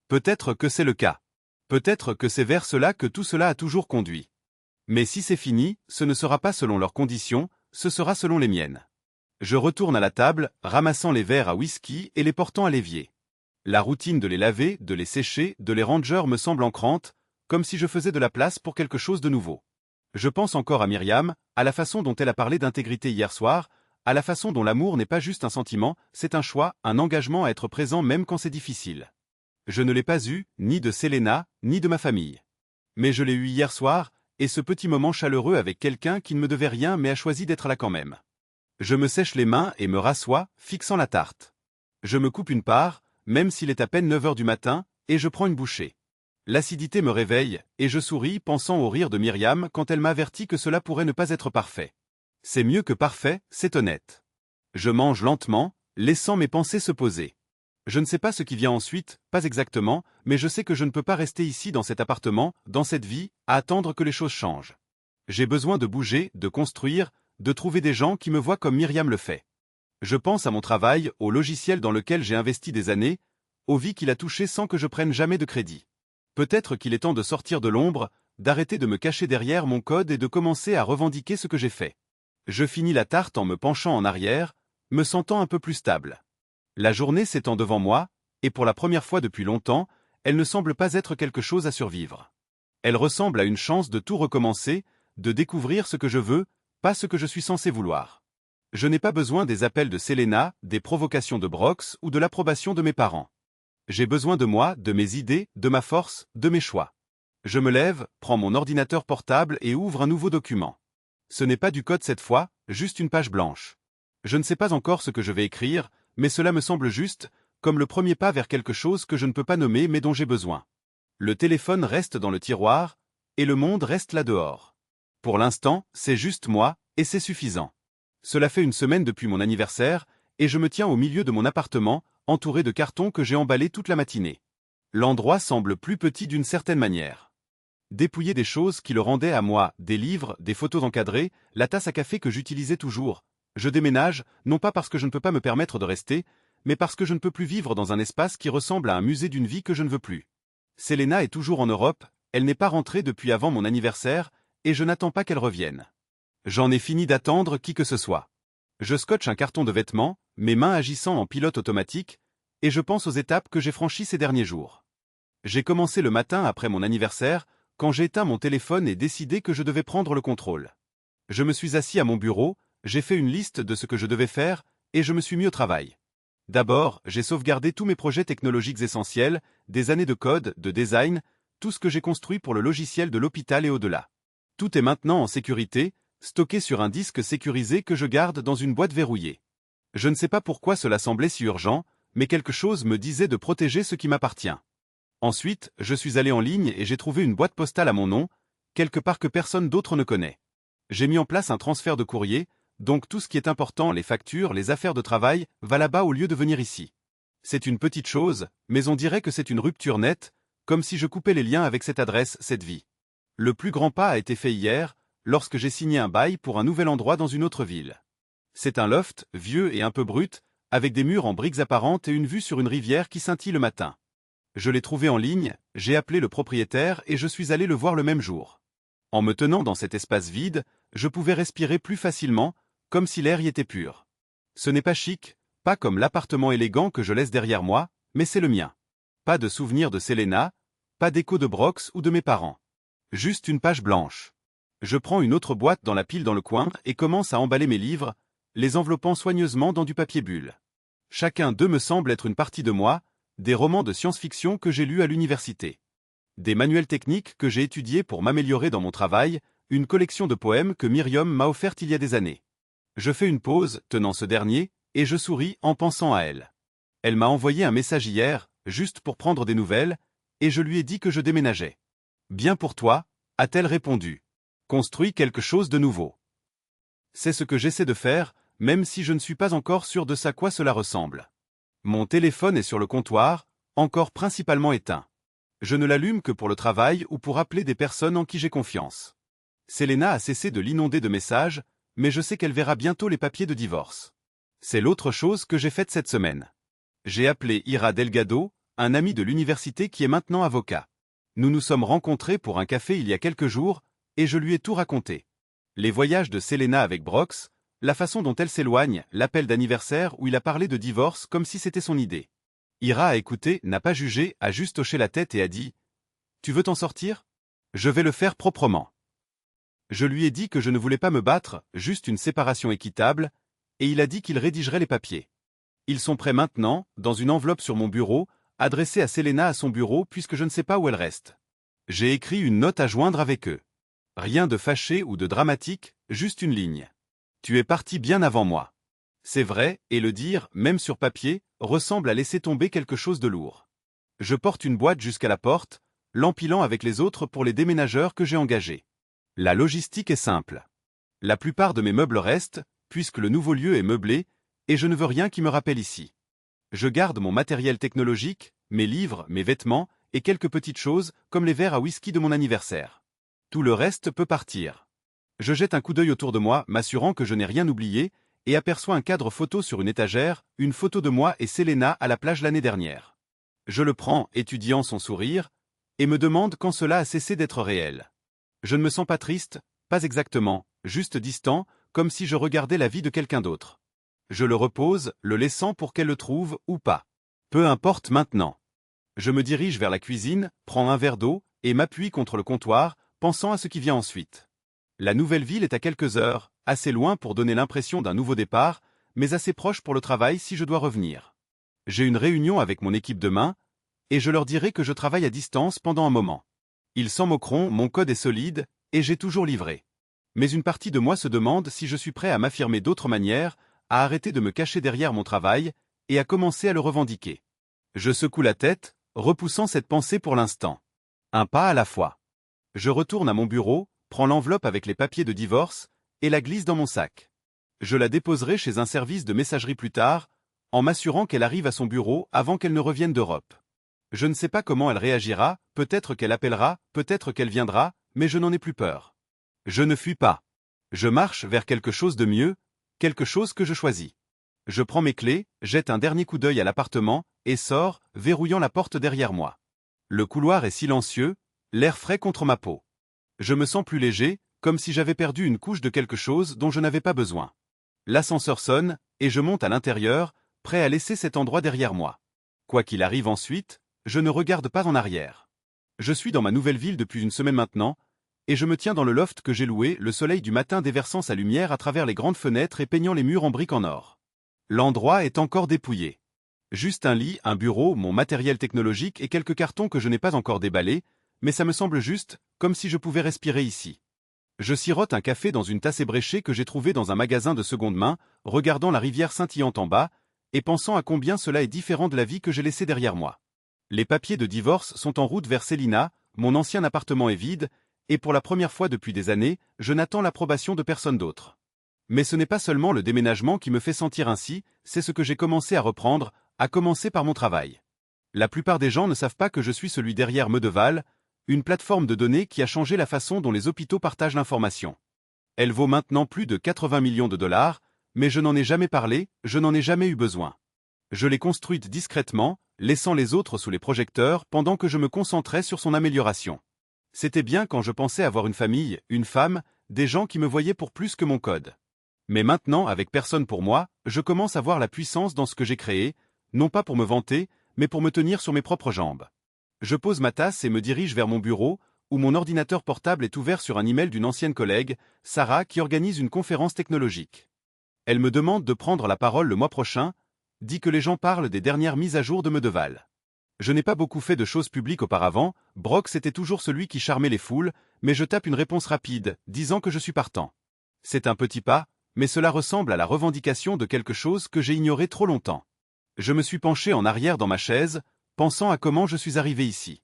Peut-être que c'est le cas. Peut-être que c'est vers cela que tout cela a toujours conduit. Mais si c'est fini, ce ne sera pas selon leurs conditions, ce sera selon les miennes. Je retourne à la table, ramassant les verres à whisky et les portant à l'évier. La routine de les laver, de les sécher, de les ranger me semble ancrante, comme si je faisais de la place pour quelque chose de nouveau. Je pense encore à Myriam, à la façon dont elle a parlé d'intégrité hier soir, à la façon dont l'amour n'est pas juste un sentiment, c'est un choix, un engagement à être présent même quand c'est difficile. Je ne l'ai pas eu, ni de Selena, ni de ma famille. Mais je l'ai eu hier soir, et ce petit moment chaleureux avec quelqu'un qui ne me devait rien mais a choisi d'être là quand même. Je me sèche les mains et me rassois, fixant la tarte. Je me coupe une part, même s'il est à peine 9 heures du matin, et je prends une bouchée. L'acidité me réveille, et je souris pensant au rire de Myriam quand elle m'avertit que cela pourrait ne pas être parfait. C'est mieux que parfait, c'est honnête. Je mange lentement, laissant mes pensées se poser. Je ne sais pas ce qui vient ensuite, pas exactement, mais je sais que je ne peux pas rester ici dans cet appartement, dans cette vie, à attendre que les choses changent. J'ai besoin de bouger, de construire, de trouver des gens qui me voient comme Myriam le fait. Je pense à mon travail, au logiciel dans lequel j'ai investi des années, aux vies qu'il a touchées sans que je prenne jamais de crédit. Peut-être qu'il est temps de sortir de l'ombre, d'arrêter de me cacher derrière mon code et de commencer à revendiquer ce que j'ai fait. Je finis la tarte en me penchant en arrière, me sentant un peu plus stable. La journée s'étend devant moi, et pour la première fois depuis longtemps, elle ne semble pas être quelque chose à survivre. Elle ressemble à une chance de tout recommencer, de découvrir ce que je veux, pas ce que je suis censé vouloir. Je n'ai pas besoin des appels de Selena, des provocations de Brox ou de l'approbation de mes parents. J'ai besoin de moi, de mes idées, de ma force, de mes choix. Je me lève, prends mon ordinateur portable et ouvre un nouveau document. Ce n'est pas du code cette fois, juste une page blanche. Je ne sais pas encore ce que je vais écrire, mais cela me semble juste, comme le premier pas vers quelque chose que je ne peux pas nommer mais dont j'ai besoin. Le téléphone reste dans le tiroir, et le monde reste là dehors. Pour l'instant, c'est juste moi, et c'est suffisant. Cela fait une semaine depuis mon anniversaire, et je me tiens au milieu de mon appartement, entouré de cartons que j'ai emballés toute la matinée. L'endroit semble plus petit d'une certaine manière. Dépouillé des choses qui le rendaient à moi, des livres, des photos encadrées, la tasse à café que j'utilisais toujours. Je déménage, non pas parce que je ne peux pas me permettre de rester, mais parce que je ne peux plus vivre dans un espace qui ressemble à un musée d'une vie que je ne veux plus. Selena est toujours en Europe, elle n'est pas rentrée depuis avant mon anniversaire, et je n'attends pas qu'elle revienne. J'en ai fini d'attendre qui que ce soit. Je scotche un carton de vêtements, mes mains agissant en pilote automatique, et je pense aux étapes que j'ai franchies ces derniers jours. J'ai commencé le matin après mon anniversaire, quand j'ai éteint mon téléphone et décidé que je devais prendre le contrôle. Je me suis assis à mon bureau, j'ai fait une liste de ce que je devais faire, et je me suis mis au travail. D'abord, j'ai sauvegardé tous mes projets technologiques essentiels, des années de code, de design, tout ce que j'ai construit pour le logiciel de l'hôpital et au-delà. Tout est maintenant en sécurité, stocké sur un disque sécurisé que je garde dans une boîte verrouillée. Je ne sais pas pourquoi cela semblait si urgent, mais quelque chose me disait de protéger ce qui m'appartient. Ensuite, je suis allé en ligne et j'ai trouvé une boîte postale à mon nom, quelque part que personne d'autre ne connaît. J'ai mis en place un transfert de courrier, donc tout ce qui est important, les factures, les affaires de travail, va là-bas au lieu de venir ici. C'est une petite chose, mais on dirait que c'est une rupture nette, comme si je coupais les liens avec cette adresse, cette vie. Le plus grand pas a été fait hier, lorsque j'ai signé un bail pour un nouvel endroit dans une autre ville. C'est un loft, vieux et un peu brut, avec des murs en briques apparentes et une vue sur une rivière qui scintille le matin. Je l'ai trouvé en ligne, j'ai appelé le propriétaire et je suis allé le voir le même jour. En me tenant dans cet espace vide, je pouvais respirer plus facilement, comme si l'air y était pur. Ce n'est pas chic, pas comme l'appartement élégant que je laisse derrière moi, mais c'est le mien. Pas de souvenir de Selena, pas d'écho de Brox ou de mes parents. Juste une page blanche. Je prends une autre boîte dans la pile dans le coin et commence à emballer mes livres, les enveloppant soigneusement dans du papier bulle. Chacun d'eux me semble être une partie de moi, des romans de science-fiction que j'ai lus à l'université. Des manuels techniques que j'ai étudiés pour m'améliorer dans mon travail, une collection de poèmes que Myriam m'a offerte il y a des années. Je fais une pause, tenant ce dernier, et je souris en pensant à elle. Elle m'a envoyé un message hier, juste pour prendre des nouvelles, et je lui ai dit que je déménageais. Bien pour toi, a-t-elle répondu. Construis quelque chose de nouveau. C'est ce que j'essaie de faire, même si je ne suis pas encore sûr de à quoi cela ressemble. Mon téléphone est sur le comptoir, encore principalement éteint. Je ne l'allume que pour le travail ou pour appeler des personnes en qui j'ai confiance. Selena a cessé de l'inonder de messages, mais je sais qu'elle verra bientôt les papiers de divorce. C'est l'autre chose que j'ai faite cette semaine. J'ai appelé Ira Delgado, un ami de l'université qui est maintenant avocat. Nous nous sommes rencontrés pour un café il y a quelques jours, et je lui ai tout raconté. Les voyages de Selena avec Brox, la façon dont elle s'éloigne, l'appel d'anniversaire où il a parlé de divorce comme si c'était son idée. Ira a écouté, n'a pas jugé, a juste hoché la tête et a dit « Tu veux t'en sortir ? Je vais le faire proprement. » Je lui ai dit que je ne voulais pas me battre, juste une séparation équitable, et il a dit qu'il rédigerait les papiers. Ils sont prêts maintenant, dans une enveloppe sur mon bureau, adressée à Selena à son bureau puisque je ne sais pas où elle reste. J'ai écrit une note à joindre avec eux. Rien de fâché ou de dramatique, juste une ligne. Tu es parti bien avant moi. C'est vrai, et le dire, même sur papier, ressemble à laisser tomber quelque chose de lourd. Je porte une boîte jusqu'à la porte, l'empilant avec les autres pour les déménageurs que j'ai engagés. La logistique est simple. La plupart de mes meubles restent, puisque le nouveau lieu est meublé, et je ne veux rien qui me rappelle ici. Je garde mon matériel technologique, mes livres, mes vêtements, et quelques petites choses, comme les verres à whisky de mon anniversaire. Tout le reste peut partir. Je jette un coup d'œil autour de moi, m'assurant que je n'ai rien oublié, et aperçois un cadre photo sur une étagère, une photo de moi et Selena à la plage l'année dernière. Je le prends, étudiant son sourire, et me demande quand cela a cessé d'être réel. Je ne me sens pas triste, pas exactement, juste distant, comme si je regardais la vie de quelqu'un d'autre. Je le repose, le laissant pour qu'elle le trouve ou pas. Peu importe maintenant. Je me dirige vers la cuisine, prends un verre d'eau, et m'appuie contre le comptoir, pensant à ce qui vient ensuite. La nouvelle ville est à quelques heures, assez loin pour donner l'impression d'un nouveau départ, mais assez proche pour le travail si je dois revenir. J'ai une réunion avec mon équipe demain, et je leur dirai que je travaille à distance pendant un moment. Ils s'en moqueront, mon code est solide, et j'ai toujours livré. Mais une partie de moi se demande si je suis prêt à m'affirmer d'autres manières, à arrêter de me cacher derrière mon travail, et à commencer à le revendiquer. Je secoue la tête, repoussant cette pensée pour l'instant. Un pas à la fois. Je retourne à mon bureau, prends l'enveloppe avec les papiers de divorce, et la glisse dans mon sac. Je la déposerai chez un service de messagerie plus tard, en m'assurant qu'elle arrive à son bureau avant qu'elle ne revienne d'Europe. Je ne sais pas comment elle réagira, peut-être qu'elle appellera, peut-être qu'elle viendra, mais je n'en ai plus peur. Je ne fuis pas. Je marche vers quelque chose de mieux, quelque chose que je choisis. Je prends mes clés, jette un dernier coup d'œil à l'appartement, et sors, verrouillant la porte derrière moi. Le couloir est silencieux, l'air frais contre ma peau. Je me sens plus léger, comme si j'avais perdu une couche de quelque chose dont je n'avais pas besoin. L'ascenseur sonne, et je monte à l'intérieur, prêt à laisser cet endroit derrière moi. Quoi qu'il arrive ensuite, je ne regarde pas en arrière. Je suis dans ma nouvelle ville depuis une semaine maintenant, et je me tiens dans le loft que j'ai loué, le soleil du matin déversant sa lumière à travers les grandes fenêtres et peignant les murs en briques en or. L'endroit est encore dépouillé. Juste un lit, un bureau, mon matériel technologique et quelques cartons que je n'ai pas encore déballés, mais ça me semble juste, comme si je pouvais respirer ici. Je sirote un café dans une tasse ébréchée que j'ai trouvée dans un magasin de seconde main, regardant la rivière scintillante en bas, et pensant à combien cela est différent de la vie que j'ai laissée derrière moi. Les papiers de divorce sont en route vers Célina, mon ancien appartement est vide, et pour la première fois depuis des années, je n'attends l'approbation de personne d'autre. Mais ce n'est pas seulement le déménagement qui me fait sentir ainsi, c'est ce que j'ai commencé à reprendre, à commencer par mon travail. La plupart des gens ne savent pas que je suis celui derrière Medeval, une plateforme de données qui a changé la façon dont les hôpitaux partagent l'information. Elle vaut maintenant plus de 80 millions de dollars, mais je n'en ai jamais parlé, je n'en ai jamais eu besoin. Je l'ai construite discrètement, laissant les autres sous les projecteurs pendant que je me concentrais sur son amélioration. C'était bien quand je pensais avoir une famille, une femme, des gens qui me voyaient pour plus que mon code. Mais maintenant, avec personne pour moi, je commence à voir la puissance dans ce que j'ai créé, non pas pour me vanter, mais pour me tenir sur mes propres jambes. Je pose ma tasse et me dirige vers mon bureau, où mon ordinateur portable est ouvert sur un email d'une ancienne collègue, Sarah, qui organise une conférence technologique. Elle me demande de prendre la parole le mois prochain, dit que les gens parlent des dernières mises à jour de Medeval. Je n'ai pas beaucoup fait de choses publiques auparavant, Brox était toujours celui qui charmait les foules, mais je tape une réponse rapide, disant que je suis partant. C'est un petit pas, mais cela ressemble à la revendication de quelque chose que j'ai ignoré trop longtemps. Je me suis penché en arrière dans ma chaise, pensant à comment je suis arrivé ici.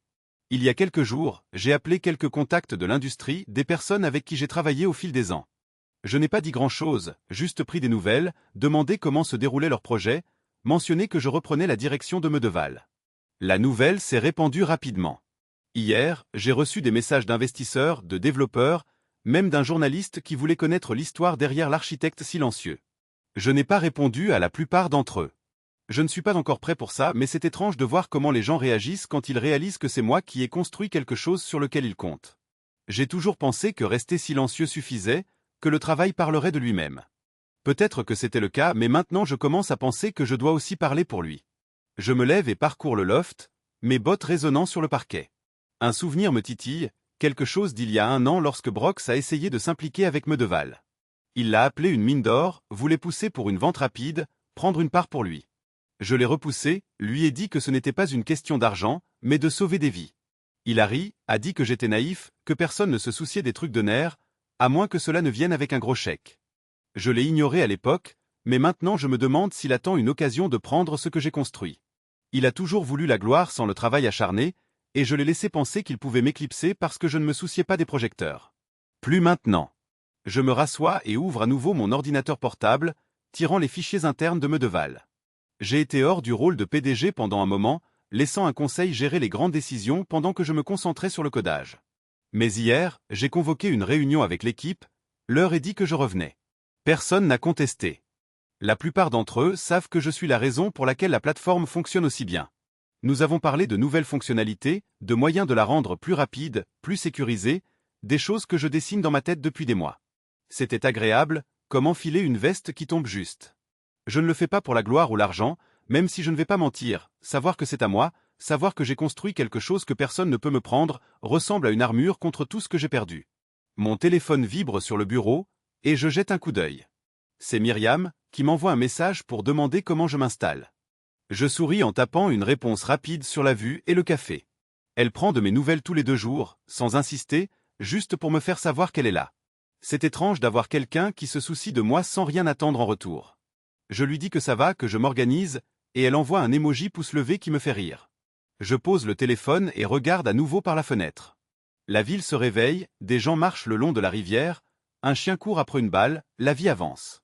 Il y a quelques jours, j'ai appelé quelques contacts de l'industrie, des personnes avec qui j'ai travaillé au fil des ans. Je n'ai pas dit grand-chose, juste pris des nouvelles, demandé comment se déroulait leur projet, mentionné que je reprenais la direction de Medeval. La nouvelle s'est répandue rapidement. Hier, j'ai reçu des messages d'investisseurs, de développeurs, même d'un journaliste qui voulait connaître l'histoire derrière l'architecte silencieux. Je n'ai pas répondu à la plupart d'entre eux. Je ne suis pas encore prêt pour ça, mais c'est étrange de voir comment les gens réagissent quand ils réalisent que c'est moi qui ai construit quelque chose sur lequel ils comptent. J'ai toujours pensé que rester silencieux suffisait, que le travail parlerait de lui-même. Peut-être que c'était le cas, mais maintenant je commence à penser que je dois aussi parler pour lui. Je me lève et parcours le loft, mes bottes résonnant sur le parquet. Un souvenir me titille, quelque chose d'il y a 1 an lorsque Brox a essayé de s'impliquer avec Medeval. Il l'a appelé une mine d'or, voulait pousser pour une vente rapide, prendre une part pour lui. Je l'ai repoussé, lui ai dit que ce n'était pas une question d'argent, mais de sauver des vies. Il a ri, a dit que j'étais naïf, que personne ne se souciait des trucs de nerfs, à moins que cela ne vienne avec un gros chèque. Je l'ai ignoré à l'époque, mais maintenant je me demande s'il attend une occasion de prendre ce que j'ai construit. Il a toujours voulu la gloire sans le travail acharné, et je l'ai laissé penser qu'il pouvait m'éclipser parce que je ne me souciais pas des projecteurs. Plus maintenant. Je me rassois et ouvre à nouveau mon ordinateur portable, tirant les fichiers internes de Medeval. J'ai été hors du rôle de PDG pendant un moment, laissant un conseil gérer les grandes décisions pendant que je me concentrais sur le codage. Mais hier, j'ai convoqué une réunion avec l'équipe, leur ai dit que je revenais. Personne n'a contesté. La plupart d'entre eux savent que je suis la raison pour laquelle la plateforme fonctionne aussi bien. Nous avons parlé de nouvelles fonctionnalités, de moyens de la rendre plus rapide, plus sécurisée, des choses que je dessine dans ma tête depuis des mois. C'était agréable, comme enfiler une veste qui tombe juste. Je ne le fais pas pour la gloire ou l'argent, même si je ne vais pas mentir, savoir que c'est à moi, savoir que j'ai construit quelque chose que personne ne peut me prendre, ressemble à une armure contre tout ce que j'ai perdu. Mon téléphone vibre sur le bureau, et je jette un coup d'œil. C'est Myriam, qui m'envoie un message pour demander comment je m'installe. Je souris en tapant une réponse rapide sur la vue et le café. Elle prend de mes nouvelles tous les 2 jours, sans insister, juste pour me faire savoir qu'elle est là. C'est étrange d'avoir quelqu'un qui se soucie de moi sans rien attendre en retour. Je lui dis que ça va, que je m'organise, et elle envoie un emoji pouce levé qui me fait rire. Je pose le téléphone et regarde à nouveau par la fenêtre. La ville se réveille, des gens marchent le long de la rivière, un chien court après une balle, la vie avance.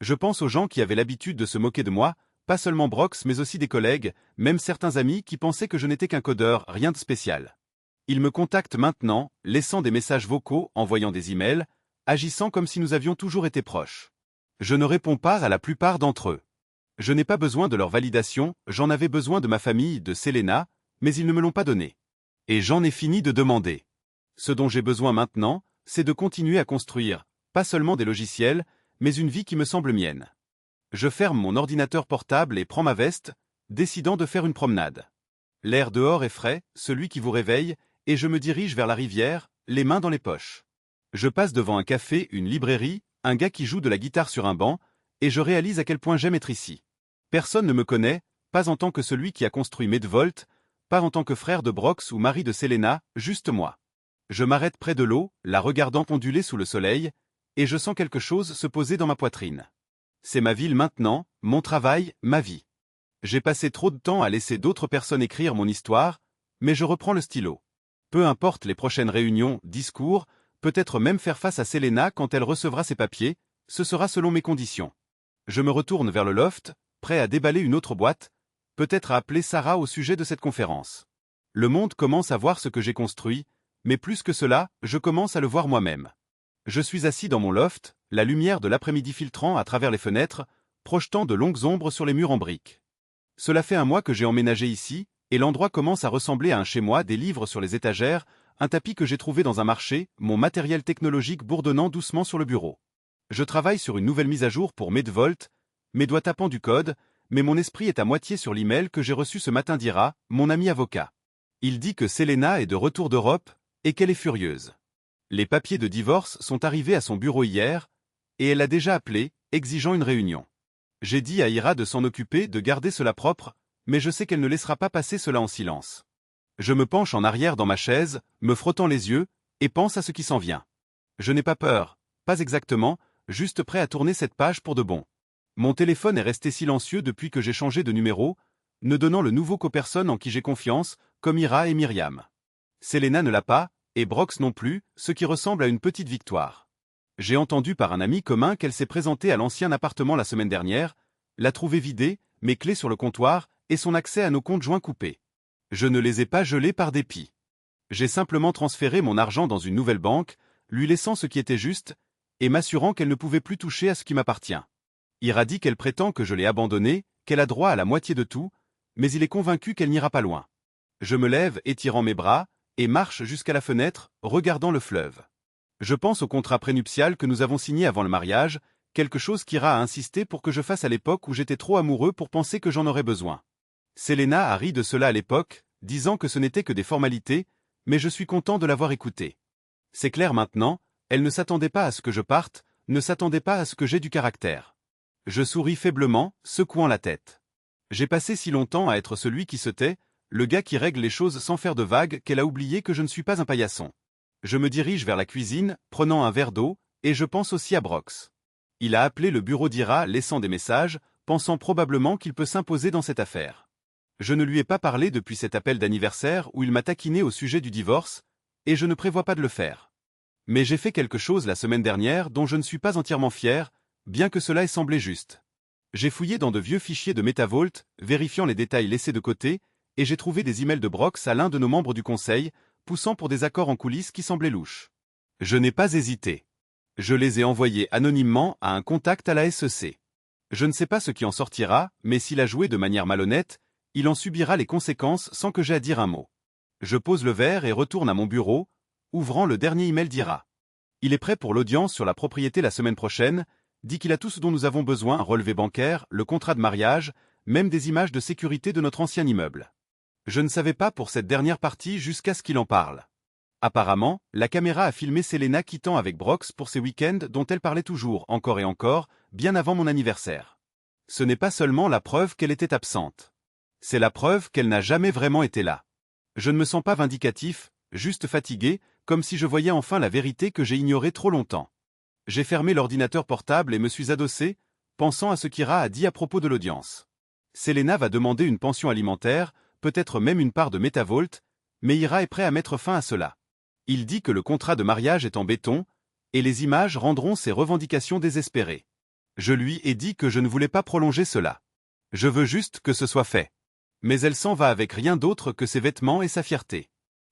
Je pense aux gens qui avaient l'habitude de se moquer de moi, pas seulement Brox mais aussi des collègues, même certains amis qui pensaient que je n'étais qu'un codeur, rien de spécial. Ils me contactent maintenant, laissant des messages vocaux, envoyant des emails, agissant comme si nous avions toujours été proches. Je ne réponds pas à la plupart d'entre eux. Je n'ai pas besoin de leur validation, j'en avais besoin de ma famille, de Selena, mais ils ne me l'ont pas donné. Et j'en ai fini de demander. Ce dont j'ai besoin maintenant, c'est de continuer à construire, pas seulement des logiciels, mais une vie qui me semble mienne. Je ferme mon ordinateur portable et prends ma veste, décidant de faire une promenade. L'air dehors est frais, celui qui vous réveille, et je me dirige vers la rivière, les mains dans les poches. Je passe devant un café, une librairie, un gars qui joue de la guitare sur un banc, et je réalise à quel point j'aime être ici. Personne ne me connaît, pas en tant que celui qui a construit Medvolt, pas en tant que frère de Brox ou mari de Selena, juste moi. Je m'arrête près de l'eau, la regardant onduler sous le soleil, et je sens quelque chose se poser dans ma poitrine. C'est ma ville maintenant, mon travail, ma vie. J'ai passé trop de temps à laisser d'autres personnes écrire mon histoire, mais je reprends le stylo. Peu importe les prochaines réunions, discours, peut-être même faire face à Selena quand elle recevra ses papiers, ce sera selon mes conditions. Je me retourne vers le loft, prêt à déballer une autre boîte, peut-être à appeler Sarah au sujet de cette conférence. Le monde commence à voir ce que j'ai construit, mais plus que cela, je commence à le voir moi-même. Je suis assis dans mon loft, la lumière de l'après-midi filtrant à travers les fenêtres, projetant de longues ombres sur les murs en briques. Cela fait un mois que j'ai emménagé ici, et l'endroit commence à ressembler à un chez-moi, des livres sur les étagères, un tapis que j'ai trouvé dans un marché, mon matériel technologique bourdonnant doucement sur le bureau. Je travaille sur une nouvelle mise à jour pour Medvolt, mes doigts tapant du code, mais mon esprit est à moitié sur l'email que j'ai reçu ce matin d'Ira, mon ami avocat. Il dit que Selena est de retour d'Europe, et qu'elle est furieuse. Les papiers de divorce sont arrivés à son bureau hier, et elle a déjà appelé, exigeant une réunion. J'ai dit à Ira de s'en occuper, de garder cela propre, mais je sais qu'elle ne laissera pas passer cela en silence. Je me penche en arrière dans ma chaise, me frottant les yeux, et pense à ce qui s'en vient. Je n'ai pas peur, pas exactement, juste prêt à tourner cette page pour de bon. Mon téléphone est resté silencieux depuis que j'ai changé de numéro, ne donnant le nouveau qu'aux personnes en qui j'ai confiance, comme Ira et Myriam. Selena ne l'a pas, et Brox non plus, ce qui ressemble à une petite victoire. J'ai entendu par un ami commun qu'elle s'est présentée à l'ancien appartement la semaine dernière, l'a trouvé vidé, mes clés sur le comptoir, et son accès à nos comptes joints coupés. Je ne les ai pas gelés par dépit. J'ai simplement transféré mon argent dans une nouvelle banque, lui laissant ce qui était juste, et m'assurant qu'elle ne pouvait plus toucher à ce qui m'appartient. Ira dit qu'elle prétend que je l'ai abandonnée, qu'elle a droit à la moitié de tout, mais il est convaincu qu'elle n'ira pas loin. Je me lève, étirant mes bras, et marche jusqu'à la fenêtre, regardant le fleuve. Je pense au contrat prénuptial que nous avons signé avant le mariage, quelque chose qu'Ira a insisté pour que je fasse à l'époque où j'étais trop amoureux pour penser que j'en aurais besoin. Selena a ri de cela à l'époque, disant que ce n'était que des formalités, mais je suis content de l'avoir écoutée. C'est clair maintenant, elle ne s'attendait pas à ce que je parte, ne s'attendait pas à ce que j'aie du caractère. Je souris faiblement, secouant la tête. J'ai passé si longtemps à être celui qui se tait, le gars qui règle les choses sans faire de vagues qu'elle a oublié que je ne suis pas un paillasson. Je me dirige vers la cuisine, prenant un verre d'eau, et je pense aussi à Brox. Il a appelé le bureau d'Ira laissant des messages, pensant probablement qu'il peut s'imposer dans cette affaire. Je ne lui ai pas parlé depuis cet appel d'anniversaire où il m'a taquiné au sujet du divorce, et je ne prévois pas de le faire. Mais j'ai fait quelque chose la semaine dernière dont je ne suis pas entièrement fier, bien que cela ait semblé juste. J'ai fouillé dans de vieux fichiers de Metavolt, vérifiant les détails laissés de côté, et j'ai trouvé des emails de Brox à l'un de nos membres du conseil, poussant pour des accords en coulisses qui semblaient louches. Je n'ai pas hésité. Je les ai envoyés anonymement à un contact à la SEC. Je ne sais pas ce qui en sortira, mais s'il a joué de manière malhonnête, il en subira les conséquences sans que j'aie à dire un mot. Je pose le verre et retourne à mon bureau, ouvrant le dernier email d'Ira. Il est prêt pour l'audience sur la propriété la semaine prochaine, dit qu'il a tout ce dont nous avons besoin, un relevé bancaire, le contrat de mariage, même des images de sécurité de notre ancien immeuble. Je ne savais pas pour cette dernière partie jusqu'à ce qu'il en parle. Apparemment, la caméra a filmé Selena quittant avec Brox pour ses week-ends dont elle parlait toujours, encore et encore, bien avant mon anniversaire. Ce n'est pas seulement la preuve qu'elle était absente. C'est la preuve qu'elle n'a jamais vraiment été là. Je ne me sens pas vindicatif, juste fatigué, comme si je voyais enfin la vérité que j'ai ignorée trop longtemps. J'ai fermé l'ordinateur portable et me suis adossé, pensant à ce qu'Ira a dit à propos de l'audience. Selena va demander une pension alimentaire, peut-être même une part de Metavolt, mais Ira est prêt à mettre fin à cela. Il dit que le contrat de mariage est en béton, et les images rendront ses revendications désespérées. Je lui ai dit que je ne voulais pas prolonger cela. Je veux juste que ce soit fait. Mais elle s'en va avec rien d'autre que ses vêtements et sa fierté.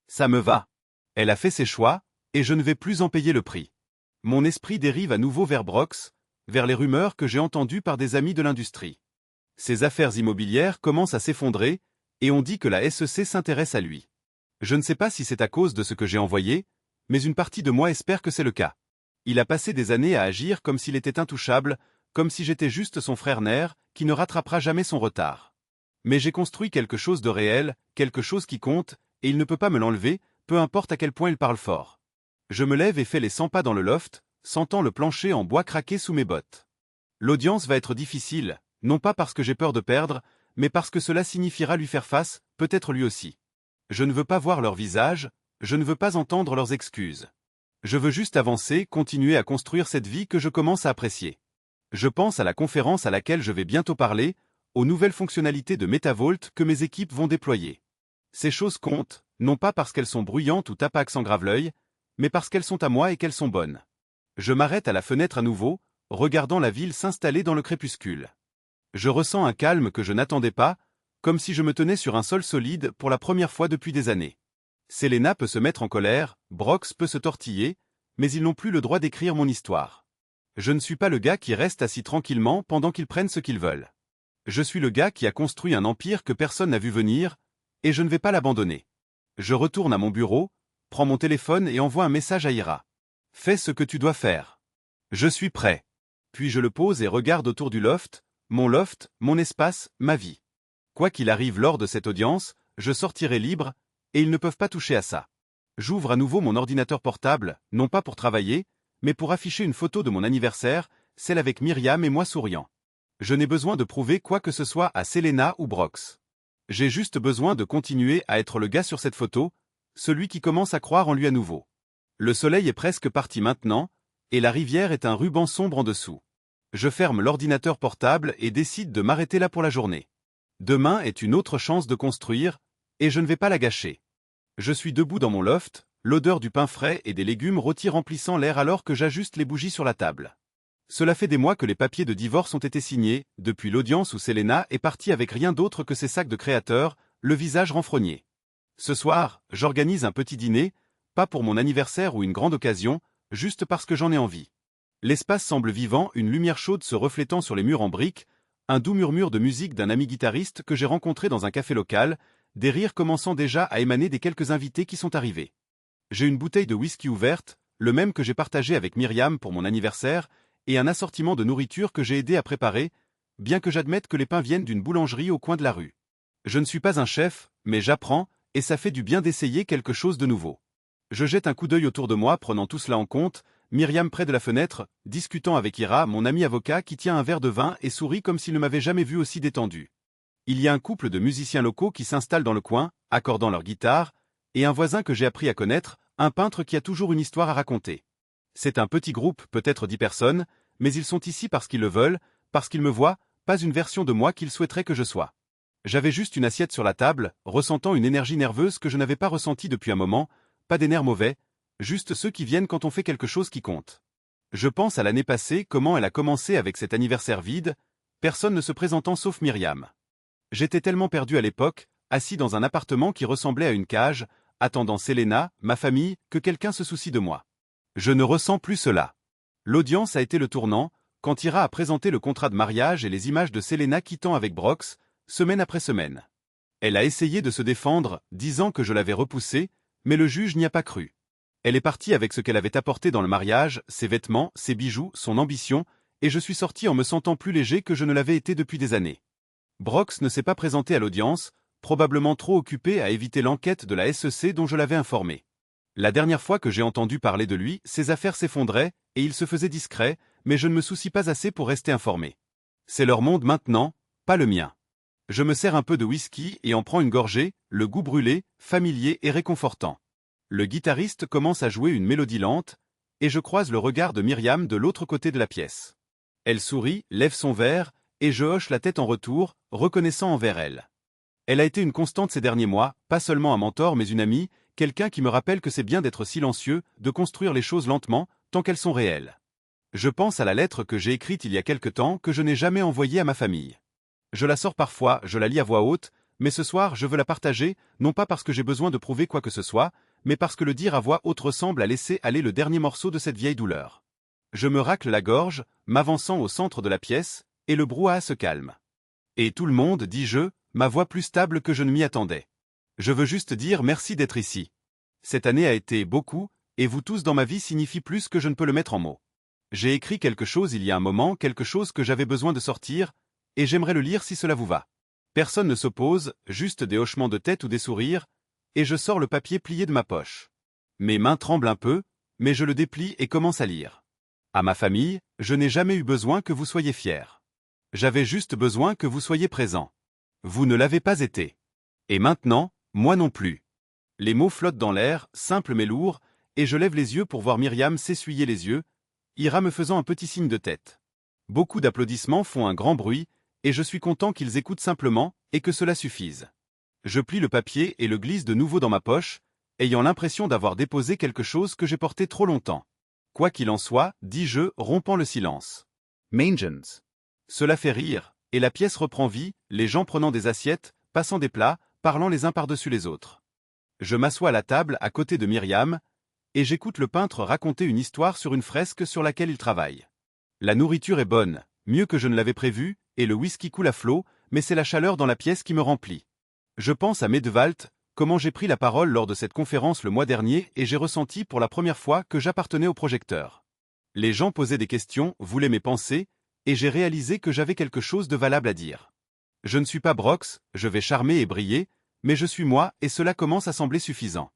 Ça me va. Elle a fait ses choix, et je ne vais plus en payer le prix. Mon esprit dérive à nouveau vers Brox, vers les rumeurs que j'ai entendues par des amis de l'industrie. Ses affaires immobilières commencent à s'effondrer, et on dit que la SEC s'intéresse à lui. Je ne sais pas si c'est à cause de ce que j'ai envoyé, mais une partie de moi espère que c'est le cas. Il a passé des années à agir comme s'il était intouchable, comme si j'étais juste son frère nerf, qui ne rattrapera jamais son retard. Mais j'ai construit quelque chose de réel, quelque chose qui compte, et il ne peut pas me l'enlever, peu importe à quel point il parle fort. Je me lève et fais les 100 pas dans le loft, sentant le plancher en bois craquer sous mes bottes. L'audience va être difficile, non pas parce que j'ai peur de perdre, mais parce que cela signifiera lui faire face, peut-être lui aussi. Je ne veux pas voir leur visage, je ne veux pas entendre leurs excuses. Je veux juste avancer, continuer à construire cette vie que je commence à apprécier. Je pense à la conférence à laquelle je vais bientôt parler, aux nouvelles fonctionnalités de Metavolt que mes équipes vont déployer. Ces choses comptent, non pas parce qu'elles sont bruyantes ou tapax en grave l'œil, mais parce qu'elles sont à moi et qu'elles sont bonnes. Je m'arrête à la fenêtre à nouveau, regardant la ville s'installer dans le crépuscule. Je ressens un calme que je n'attendais pas, comme si je me tenais sur un sol solide pour la première fois depuis des années. Selena peut se mettre en colère, Brox peut se tortiller, mais ils n'ont plus le droit d'écrire mon histoire. Je ne suis pas le gars qui reste assis tranquillement pendant qu'ils prennent ce qu'ils veulent. Je suis le gars qui a construit un empire que personne n'a vu venir, et je ne vais pas l'abandonner. Je retourne à mon bureau, prends mon téléphone et envoie un message à Ira. Fais ce que tu dois faire. Je suis prêt. Puis je le pose et regarde autour du loft, mon espace, ma vie. Quoi qu'il arrive lors de cette audience, je sortirai libre, et ils ne peuvent pas toucher à ça. J'ouvre à nouveau mon ordinateur portable, non pas pour travailler, mais pour afficher une photo de mon anniversaire, celle avec Myriam et moi souriant. Je n'ai besoin de prouver quoi que ce soit à Selena ou Brox. J'ai juste besoin de continuer à être le gars sur cette photo, celui qui commence à croire en lui à nouveau. Le soleil est presque parti maintenant, et la rivière est un ruban sombre en dessous. Je ferme l'ordinateur portable et décide de m'arrêter là pour la journée. Demain est une autre chance de construire, et je ne vais pas la gâcher. Je suis debout dans mon loft, l'odeur du pain frais et des légumes rôtis remplissant l'air alors que j'ajuste les bougies sur la table. Cela fait des mois que les papiers de divorce ont été signés, depuis l'audience où Selena est partie avec rien d'autre que ses sacs de créateurs, le visage renfrogné. Ce soir, j'organise un petit dîner, pas pour mon anniversaire ou une grande occasion, juste parce que j'en ai envie. L'espace semble vivant, une lumière chaude se reflétant sur les murs en briques, un doux murmure de musique d'un ami guitariste que j'ai rencontré dans un café local, des rires commençant déjà à émaner des quelques invités qui sont arrivés. J'ai une bouteille de whisky ouverte, le même que j'ai partagé avec Myriam pour mon anniversaire, et un assortiment de nourriture que j'ai aidé à préparer, bien que j'admette que les pains viennent d'une boulangerie au coin de la rue. Je ne suis pas un chef, mais j'apprends, et ça fait du bien d'essayer quelque chose de nouveau. Je jette un coup d'œil autour de moi prenant tout cela en compte, Myriam près de la fenêtre, discutant avec Ira, mon ami avocat qui tient un verre de vin et sourit comme s'il ne m'avait jamais vu aussi détendu. Il y a un couple de musiciens locaux qui s'installent dans le coin, accordant leur guitare, et un voisin que j'ai appris à connaître, un peintre qui a toujours une histoire à raconter. C'est un petit groupe, peut-être 10 personnes, mais ils sont ici parce qu'ils le veulent, parce qu'ils me voient, pas une version de moi qu'ils souhaiteraient que je sois. J'avais juste une assiette sur la table, ressentant une énergie nerveuse que je n'avais pas ressentie depuis un moment, pas des nerfs mauvais, juste ceux qui viennent quand on fait quelque chose qui compte. Je pense à l'année passée, comment elle a commencé avec cet anniversaire vide, personne ne se présentant sauf Myriam. J'étais tellement perdu à l'époque, assis dans un appartement qui ressemblait à une cage, attendant Selena, ma famille, que quelqu'un se soucie de moi. Je ne ressens plus cela. L'audience a été le tournant, quand Ira a présenté le contrat de mariage et les images de Selena quittant avec Brox, semaine après semaine. Elle a essayé de se défendre, disant que je l'avais repoussée, mais le juge n'y a pas cru. Elle est partie avec ce qu'elle avait apporté dans le mariage, ses vêtements, ses bijoux, son ambition, et je suis sorti en me sentant plus léger que je ne l'avais été depuis des années. Brox ne s'est pas présenté à l'audience, probablement trop occupé à éviter l'enquête de la SEC dont je l'avais informé. La dernière fois que j'ai entendu parler de lui, ses affaires s'effondraient, et il se faisait discret, mais je ne me soucie pas assez pour rester informé. C'est leur monde maintenant, pas le mien. Je me sers un peu de whisky et en prends une gorgée, le goût brûlé, familier et réconfortant. Le guitariste commence à jouer une mélodie lente, et je croise le regard de Myriam de l'autre côté de la pièce. Elle sourit, lève son verre, et je hoche la tête en retour, reconnaissant envers elle. Elle a été une constante ces derniers mois, pas seulement un mentor mais une amie, quelqu'un qui me rappelle que c'est bien d'être silencieux, de construire les choses lentement, tant qu'elles sont réelles. Je pense à la lettre que j'ai écrite il y a quelque temps que je n'ai jamais envoyée à ma famille. Je la sors parfois, je la lis à voix haute, mais ce soir je veux la partager, non pas parce que j'ai besoin de prouver quoi que ce soit, mais parce que le dire à voix haute ressemble à laisser aller le dernier morceau de cette vieille douleur. Je me racle la gorge, m'avançant au centre de la pièce, et le brouhaha se calme. Et tout le monde, dis-je, ma voix plus stable que je ne m'y attendais. Je veux juste dire merci d'être ici. Cette année a été beaucoup, et vous tous dans ma vie signifie plus que je ne peux le mettre en mots. J'ai écrit quelque chose il y a un moment, quelque chose que j'avais besoin de sortir, et j'aimerais le lire si cela vous va. Personne ne s'oppose, juste des hochements de tête ou des sourires, et je sors le papier plié de ma poche. Mes mains tremblent un peu, mais je le déplie et commence à lire. À ma famille, je n'ai jamais eu besoin que vous soyez fiers. J'avais juste besoin que vous soyez présents. Vous ne l'avez pas été. Et maintenant, moi non plus. Les mots flottent dans l'air, simples mais lourds, et je lève les yeux pour voir Myriam s'essuyer les yeux, Ira me faisant un petit signe de tête. Beaucoup d'applaudissements font un grand bruit, et je suis content qu'ils écoutent simplement, et que cela suffise. Je plie le papier et le glisse de nouveau dans ma poche, ayant l'impression d'avoir déposé quelque chose que j'ai porté trop longtemps. Quoi qu'il en soit, dis-je, rompant le silence. Mangens. Cela fait rire, et la pièce reprend vie, les gens prenant des assiettes, passant des plats, parlant les uns par-dessus les autres. Je m'assois à la table à côté de Myriam, et j'écoute le peintre raconter une histoire sur une fresque sur laquelle il travaille. La nourriture est bonne, mieux que je ne l'avais prévu, et le whisky coule à flot, mais c'est la chaleur dans la pièce qui me remplit. Je pense à Medewalt, comment j'ai pris la parole lors de cette conférence le mois dernier et j'ai ressenti pour la première fois que j'appartenais au projecteur. Les gens posaient des questions, voulaient mes pensées, et j'ai réalisé que j'avais quelque chose de valable à dire. Je ne suis pas Brox, je vais charmer et briller, mais je suis moi et cela commence à sembler suffisant.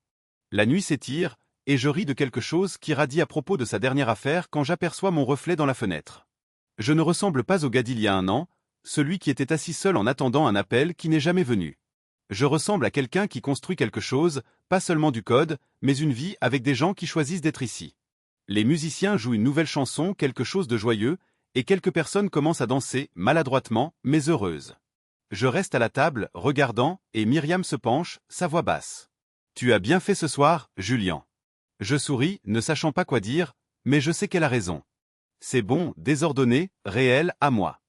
La nuit s'étire, et je ris de quelque chose qui radie à propos de sa dernière affaire quand j'aperçois mon reflet dans la fenêtre. Je ne ressemble pas au gars d'il y a un an, celui qui était assis seul en attendant un appel qui n'est jamais venu. Je ressemble à quelqu'un qui construit quelque chose, pas seulement du code, mais une vie avec des gens qui choisissent d'être ici. Les musiciens jouent une nouvelle chanson, quelque chose de joyeux, et quelques personnes commencent à danser, maladroitement, mais heureuses. Je reste à la table, regardant, et Myriam se penche, sa voix basse. « Tu as bien fait ce soir, Julien. » Je souris, ne sachant pas quoi dire, mais je sais qu'elle a raison. C'est bon, désordonné, réel, à moi.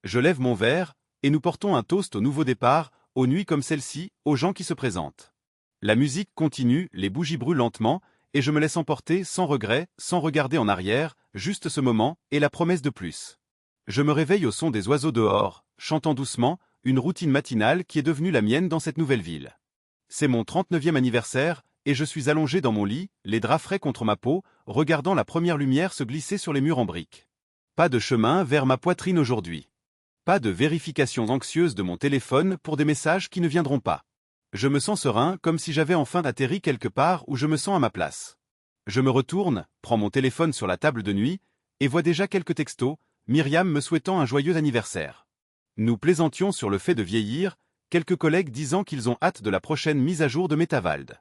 Je lève mon verre, et nous portons un toast au nouveau départ, aux nuits comme celle-ci, aux gens qui se présentent. La musique continue, les bougies brûlent lentement, et je me laisse emporter sans regret, sans regarder en arrière, juste ce moment, et la promesse de plus. Je me réveille au son des oiseaux dehors, chantant doucement, une routine matinale qui est devenue la mienne dans cette nouvelle ville. C'est mon 39e anniversaire, et je suis allongé dans mon lit, les draps frais contre ma peau, regardant la première lumière se glisser sur les murs en briques. Pas de chemin vers ma poitrine aujourd'hui. Pas de vérification anxieuse de mon téléphone pour des messages qui ne viendront pas. Je me sens serein, comme si j'avais enfin atterri quelque part où je me sens à ma place. Je me retourne, prends mon téléphone sur la table de nuit, et vois déjà quelques textos, Myriam me souhaitant un joyeux anniversaire. Nous plaisantions sur le fait de vieillir, quelques collègues disant qu'ils ont hâte de la prochaine mise à jour de Metavald.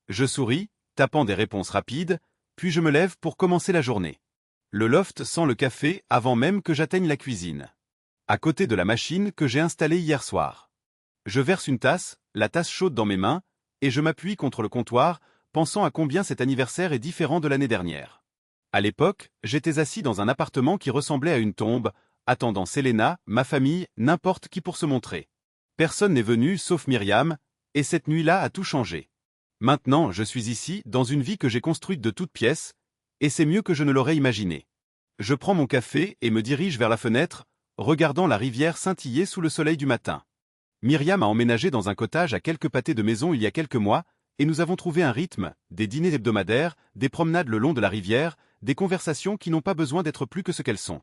Je souris, tapant des réponses rapides, puis je me lève pour commencer la journée. Le loft sent le café avant même que j'atteigne la cuisine. À côté de la machine que j'ai installée hier soir. Je verse une tasse, la tasse chaude dans mes mains, et je m'appuie contre le comptoir, pensant à combien cet anniversaire est différent de l'année dernière. À l'époque, j'étais assis dans un appartement qui ressemblait à une tombe, attendant Selena, ma famille, n'importe qui pour se montrer. Personne n'est venu sauf Myriam, et cette nuit-là a tout changé. Maintenant, je suis ici, dans une vie que j'ai construite de toutes pièces, et c'est mieux que je ne l'aurais imaginé. Je prends mon café et me dirige vers la fenêtre, regardant la rivière scintiller sous le soleil du matin. Myriam a emménagé dans un cottage à quelques pâtés de maison il y a quelques mois, et nous avons trouvé un rythme, des dîners hebdomadaires, des promenades le long de la rivière, des conversations qui n'ont pas besoin d'être plus que ce qu'elles sont.